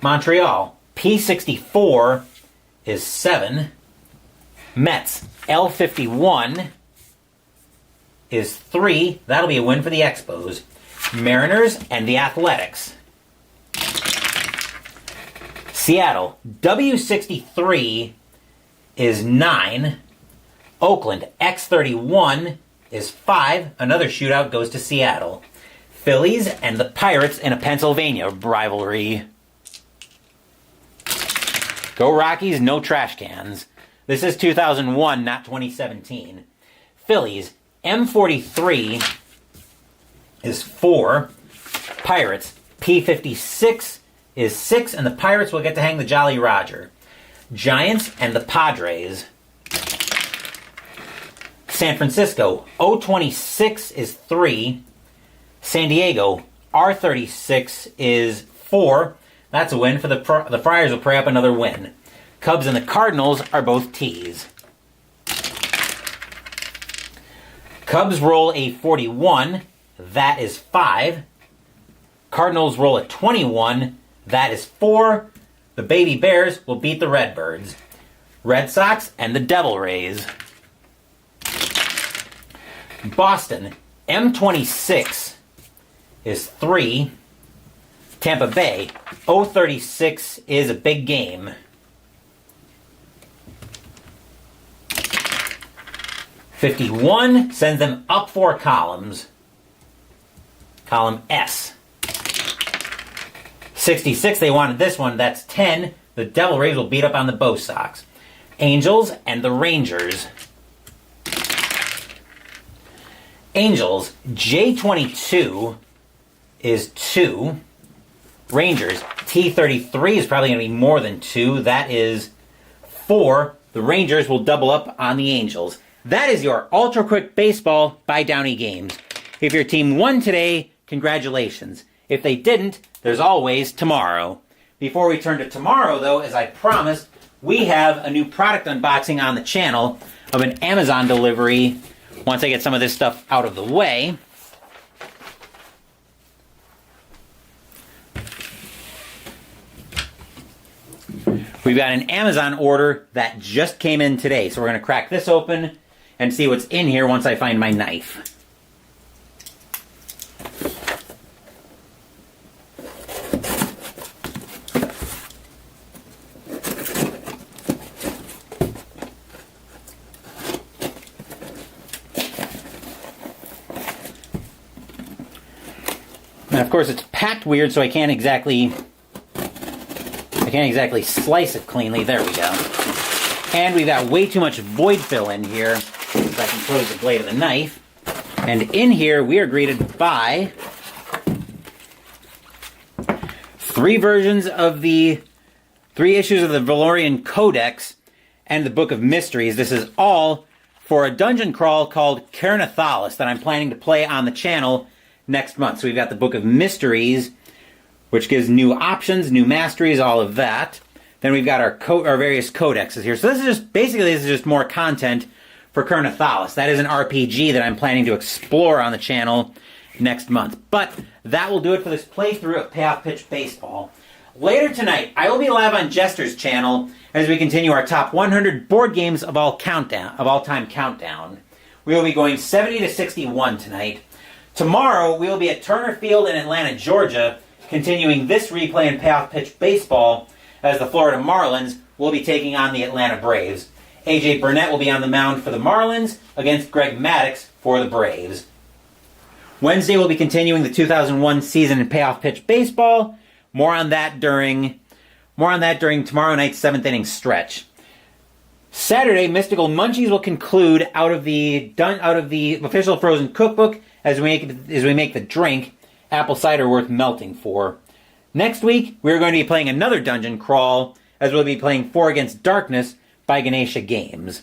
Montreal, P64 is 7. Mets, L51 is 3. That'll be a win for the Expos. Mariners and the Athletics. Seattle, W63 is 9. Oakland, X31 is 5. Another shootout goes to Seattle. Phillies and the Pirates in a Pennsylvania rivalry. Go Rockies, no trash cans. This is 2001, not 2017. Phillies, M43 is 4. Pirates, P56 is 6, and the Pirates will get to hang the Jolly Roger. Giants and the Padres. San Francisco, O26 is 3. San Diego, R36 is 4. That's a win for the Friars will pray up another win. Cubs and the Cardinals are both T's. Cubs roll a 41. That is 5. Cardinals roll a 21. That is 4. The Baby Bears will beat the Redbirds. Red Sox and the Devil Rays. Boston, M26 is 3. Tampa Bay, O36 is a big game. 51 sends them up 4 columns. Column S. 66, they wanted this one. That's 10. The Devil Rays will beat up on the Bo Sox. Angels and the Rangers. Angels, J22 is 2. Rangers, T33 is probably going to be more than 2. That is 4. The Rangers will double up on the Angels. That is your Ultra Quick Baseball by Downey Games. If your team won today, congratulations. If they didn't, there's always tomorrow. Before we turn to tomorrow, though, as I promised, we have a new product unboxing on the channel of an Amazon delivery. Once I get some of this stuff out of the way. We've got an Amazon order that just came in today. So we're going to crack this open and see what's in here once I find my knife. And of course it's packed weird, so I can't exactly slice it cleanly. There we go. And we've got way too much void fill in here, so I can close the blade of the knife. And in here we are greeted by 3 issues of the Valorian Codex and the Book of Mysteries. This is all for a dungeon crawl called Carnathalis that I'm planning to play on the channel next month. So we've got the Book of Mysteries, which gives new options, new masteries, all of that. Then we've got our various codexes here. So this is just more content for Carnathalis. That is an RPG that I'm planning to explore on the channel next month. But that will do it for this playthrough of Payoff Pitch Baseball. Later tonight, I will be live on Jester's channel as we continue our top 100 board games of all time countdown. We will be going 70 to 61 tonight. Tomorrow, we will be at Turner Field in Atlanta, Georgia, continuing this replay in Payoff Pitch Baseball, as the Florida Marlins will be taking on the Atlanta Braves. A.J. Burnett will be on the mound for the Marlins against Greg Maddux for the Braves. Wednesday, we'll be continuing the 2001 season in Payoff Pitch Baseball. More on that during tomorrow night's 7th inning stretch. Saturday, Mystical Munchies will conclude out of the official frozen cookbook as we make the drink, apple cider worth melting for. Next week, we're going to be playing another dungeon crawl, as we'll be playing 4 Against Darkness by Ganesha Games.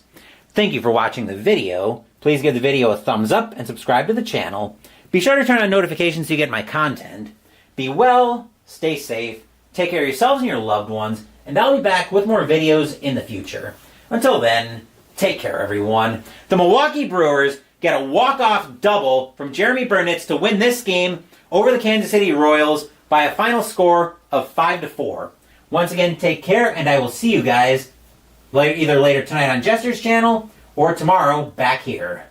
Thank you for watching the video. Please give the video a thumbs up and subscribe to the channel. Be sure to turn on notifications so you get my content. Be well, stay safe, take care of yourselves and your loved ones, and I'll be back with more videos in the future. Until then, take care, everyone. The Milwaukee Brewers get a walk-off double from Jeremy Burnitz to win this game over the Kansas City Royals by a final score of 5-4. Once again, take care, and I will see you guys either later tonight on Jester's channel or tomorrow back here.